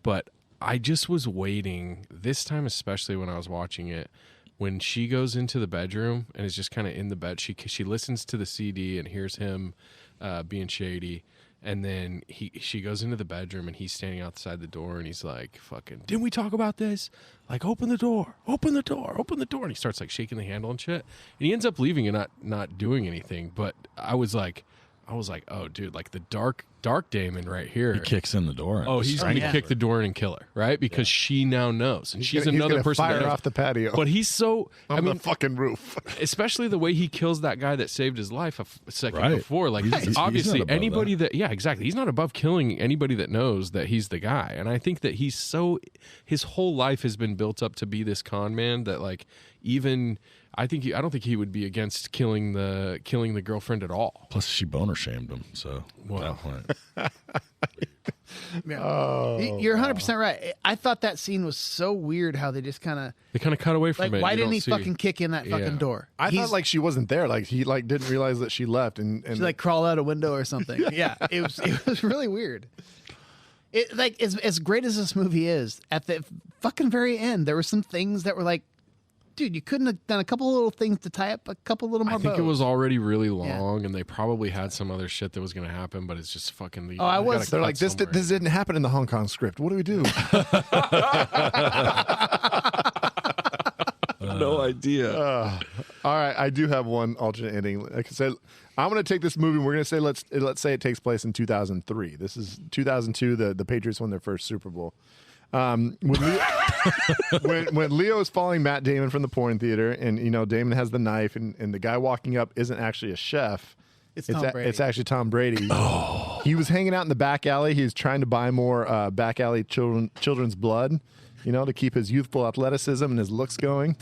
But I just was waiting this time, especially when I was watching it, when she goes into the bedroom and is just kind of in the bed. She listens to the CD and hears him being shady. And then she goes into the bedroom and he's standing outside the door and he's like, fucking, didn't we talk about this? Like, open the door. And he starts like shaking the handle and shit. And he ends up leaving and not doing anything. But I was like, oh, dude, like the dark Damon right here. He kicks in the door. Oh, he's going to kick the door in and kill her, right? Because she now knows. And she's another person fire that knows. off the patio. But he's so... on the fucking roof. Especially the way he kills that guy that saved his life a second before. Like, He's obviously, not above anybody that... Yeah, exactly. He's not above killing anybody that knows that he's the guy. And I think that he's so... His whole life has been built up to be this con man that, like, even... I don't think he would be against killing the girlfriend at all. Plus, she boner shamed him. So, Wow. You're 100% right. I thought that scene was so weird how they just kind of cut away from like, it. why You didn't don't he see. fucking kick in that fucking door? I thought like she wasn't there. Like he like didn't realize that she left and She like crawled out a window or something. Yeah, it was really weird. It like as great as this movie is, at the fucking very end, there were some things that were like, dude, you couldn't have done a couple little things to tie up a couple little more I think bows. it was already really long, and they probably had some other shit that was going to happen, but it's just fucking. They're like this didn't happen in the Hong Kong script. What do we do? No idea. All right, I do have one alternate ending. Like I said, I'm going to take this movie. And we're going to say let's say it takes place in 2003. This is 2002. The Patriots won their first Super Bowl. When Leo is following Matt Damon from the porn theater, and Damon has the knife, and the guy walking up isn't actually a chef. It's Tom Brady. It's actually Tom Brady. He was hanging out in the back alley. He was trying to buy more back alley children's blood, to keep his youthful athleticism and his looks going.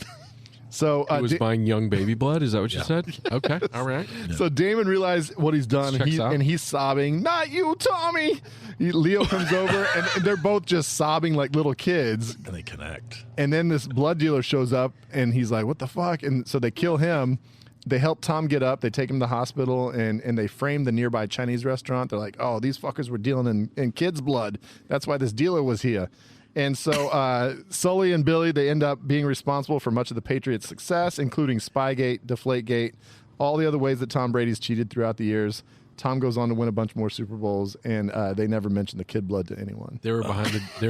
So he was buying young baby blood. Is that what you said? Okay, all right. Yeah. So Damon realized what he's done, and he's sobbing. Not you, Tommy. Leo comes over, and they're both just sobbing like little kids. And they connect. And then this blood dealer shows up, and he's like, "What the fuck?" And so they kill him. They help Tom get up. They take him to the hospital, and they frame the nearby Chinese restaurant. They're like, "Oh, these fuckers were dealing in kids' blood. That's why this dealer was here." And so Sully and Billy, they end up being responsible for much of the Patriots' success, including Spygate, Deflategate, all the other ways that Tom Brady's cheated throughout the years. Tom goes on to win a bunch more Super Bowls, and they never mentioned the kid blood to anyone. They were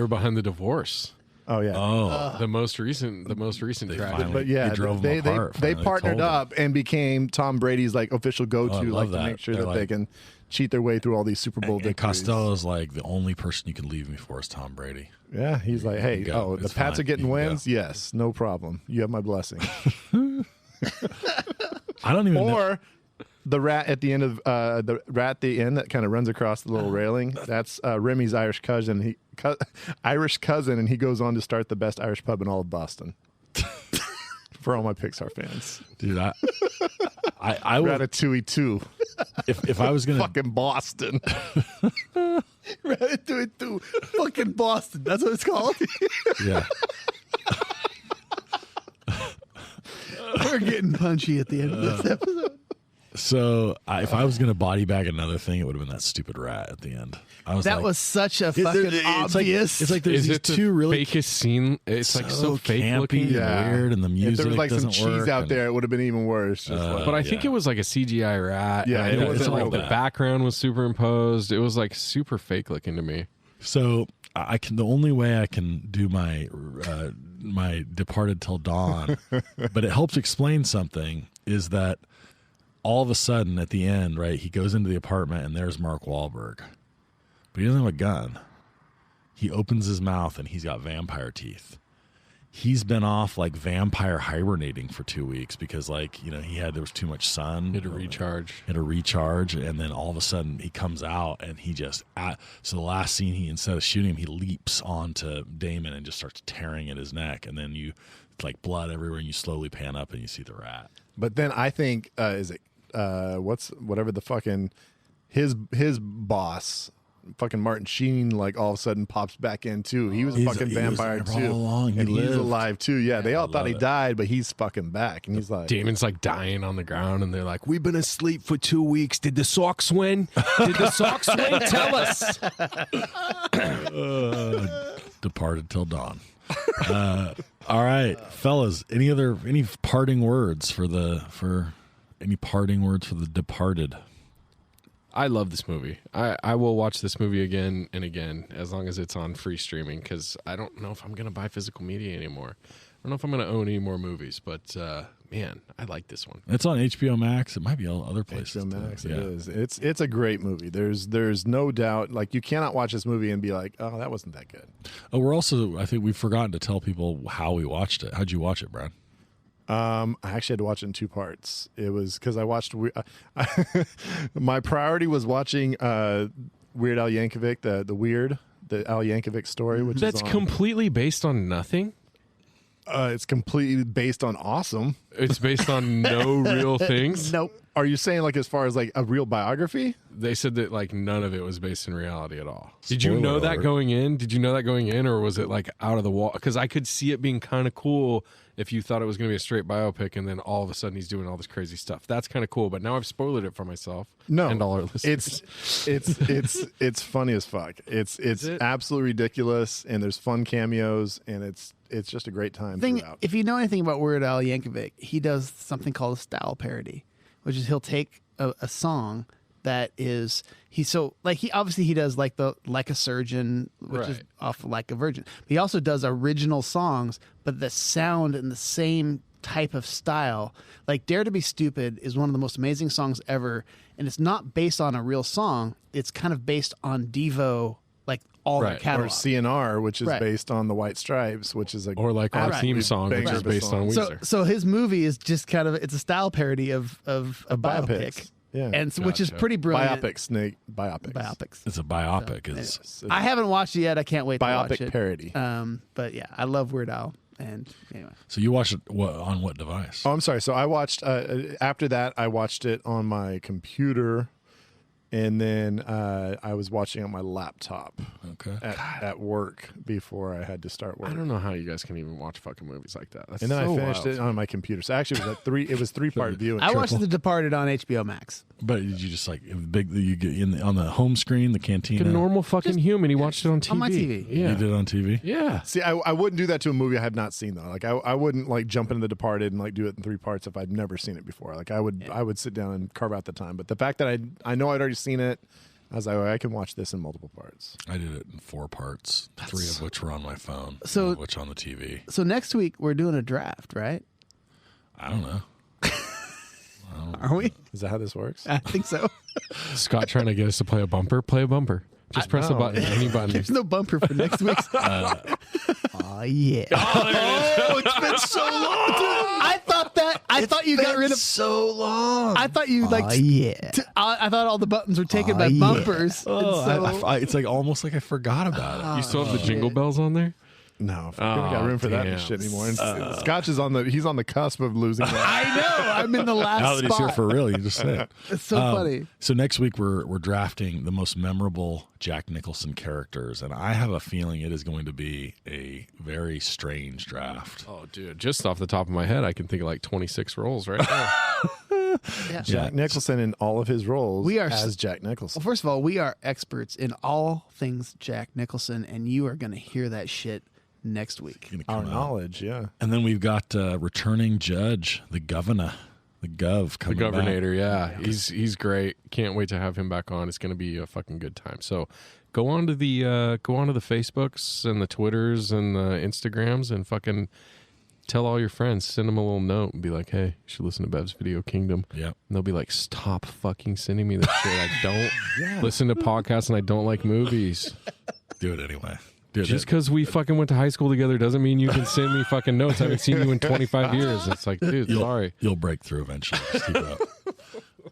behind the divorce. Oh yeah. Oh, the most recent tragedy. But yeah, they partnered up and became Tom Brady's like official go-to, to make sure that they can cheat their way through all these Super Bowl victories. Costello's like, the only person you can leave me for is Tom Brady. Yeah, he's like, hey, the Pats are getting wins? Yes, no problem. You have my blessing. I don't even know. The rat at the end of that kind of runs across the little railing. That's Remy's Irish cousin. And he goes on to start the best Irish pub in all of Boston. For all my Pixar fans, dude, I would Ratatouille 2. If I was gonna fucking Boston, Ratatouille 2, fucking Boston. That's what it's called. Yeah. We're getting punchy at the end of this episode. So if I was going to body bag another thing, it would have been that stupid rat at the end. That was such a fucking obvious. It's like there's these two really fakest scene. It's like so fake campy looking, and weird, and the music. If there was like some doesn't cheese work, out there, it would have been even worse. But I think it was like a CGI rat. Yeah, it it wasn't was like the background was superimposed. It was like super fake looking to me. So the only way I can do my my Departed Till Dawn, but it helps explain something, is that all of a sudden at the end, right, he goes into the apartment and there's Mark Wahlberg, but he doesn't have a gun. He opens his mouth and he's got vampire teeth. He's been off like vampire hibernating for 2 weeks because there was too much sun. He had to recharge. And then all of a sudden he comes out and he just so the last scene, instead of shooting him, he leaps onto Damon and just starts tearing at his neck, and then it's like blood everywhere, and you slowly pan up and you see the rat. But then I think whatever the fucking his boss fucking Martin Sheen, like all of a sudden pops back in too. He was a fucking vampire too, all along. and he's alive too. Yeah, they all thought he died, but he's fucking back, and he's like, Damon's like dying on the ground, and they're like, "We've been asleep for 2 weeks. Did the Sox win? Did the Sox win? Tell us." Departed till dawn. All right, fellas. Any parting words for the departed? I love this movie. I will watch this movie again and again as long as it's on free streaming, because I don't know if I'm going to buy physical media anymore. I don't know if I'm going to own any more movies, but man, I like this one. It's on HBO Max. It might be other places. HBO Max. Too. It is. It's a great movie. There's no doubt. Like, you cannot watch this movie and be like, oh, that wasn't that good. Oh, I think we've forgotten to tell people how we watched it. How'd you watch it, Brad? I actually had to watch it in 2 parts. It was because I watched. My priority was watching Weird Al Yankovic, the Al Yankovic story, which that's completely based on nothing. It's completely based on awesome. It's based on no real things. Nope. Are you saying like as far as like a real biography? They said that like none of it was based in reality at all. Did Spoiler you know that alert. going in? Did you know that going in, or was it like out of the wall? Because I could see it being kind of cool if you thought it was going to be a straight biopic, and then all of a sudden he's doing all this crazy stuff. That's kind of cool. But now I've spoiled it for myself. No, and all our listeners. It's funny as fuck. It's absolutely ridiculous, and there's fun cameos, and it's just a great time throughout. If you know anything about Weird Al Yankovic, he does something called a style parody, which is he'll take a song that is he does like Like a Surgeon, which is off Like a Virgin. But he also does original songs, but the sound and the same type of style. Like Dare to Be Stupid is one of the most amazing songs ever, and it's not based on a real song. It's kind of based on Devo, like all their or catalog. CNR, which is based on the White Stripes, which is or like our theme song, which is based on Weezer. So his movie is just kind of it's a style parody of a biopic. Yeah, and so, which is pretty brilliant. Biopics. It's a biopic. So, I haven't watched it yet. I can't wait to watch it. Biopic parody. But yeah, I love Weird Al. And anyway, so you watched it on what device? Oh, I'm sorry. So I watched after that. I watched it on my computer, and then I was watching on my laptop. Okay. At work before I had to start work. I don't know how you guys can even watch fucking movies like that. That's and then so I finished wild. it on my computer. So actually, it was 3-part viewing. I watched The Departed on HBO Max. But did you just like big? You get on the home screen, the Cantina. Like a normal fucking human. He watched it on TV. On my TV. Yeah, You did it on TV. Yeah. See, I wouldn't do that to a movie I had not seen though. Like I wouldn't like jump into The Departed and like do it in 3 parts if I'd never seen it before. Like I would sit down and carve out the time. But the fact that I know I'd already seen it, I was like, I can watch this in multiple parts. I did it in 4 parts, 3 of which were on my phone, So- which on the TV. So next week we're doing a draft, right? I don't know. Are we? Is that how this works? I think so. Scott trying to get us to play a bumper. Play a bumper. Just press a button. Any button. There's no bumper for next week's. Oh yeah. Oh, it's been so long. I thought you got rid of so long. I thought you like. Yeah. I thought all the buttons were taken by yeah. bumpers. Oh, and so, it's like almost like I forgot about it. You still have the jingle bells on there? No, I haven't got room for that shit anymore. And Scotch is he's on the cusp of losing that. I know. I'm in the last Now that he's here spot. for real, you just said it. It's so funny. So next week we're drafting the most memorable Jack Nicholson characters, and I have a feeling it is going to be a very strange draft. Oh, dude. Just off the top of my head, I can think of like 26 roles right now. Jack Nicholson in all of his roles We are as Jack Nicholson. Well, first of all, we are experts in all things Jack Nicholson, and you are going to hear that shit next week. Our knowledge, yeah. And then we've got returning judge, the governor, the gov coming back. Governator, yeah. He's great. Can't wait to have him back on. It's going to be a fucking good time. So go on to the Facebooks and the Twitters and the Instagrams and fucking tell all your friends. Send them a little note and be like, hey, you should listen to Bev's Video Kingdom. Yep. And they'll be like, stop fucking sending me this shit. I don't listen to podcasts and I don't like movies. Do it anyway. Just because we fucking went to high school together doesn't mean you can send me fucking notes. I haven't seen you in 25 years. It's like, dude, sorry. You'll break through eventually. Just keep it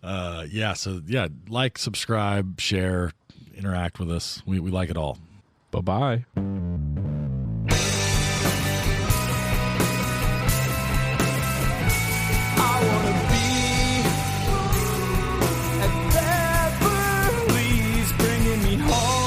up. So like, subscribe, share, interact with us. We like it all. Bye-bye. I wanna be at Beverly's, bringing me home.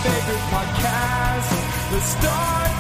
favorite podcast, the Star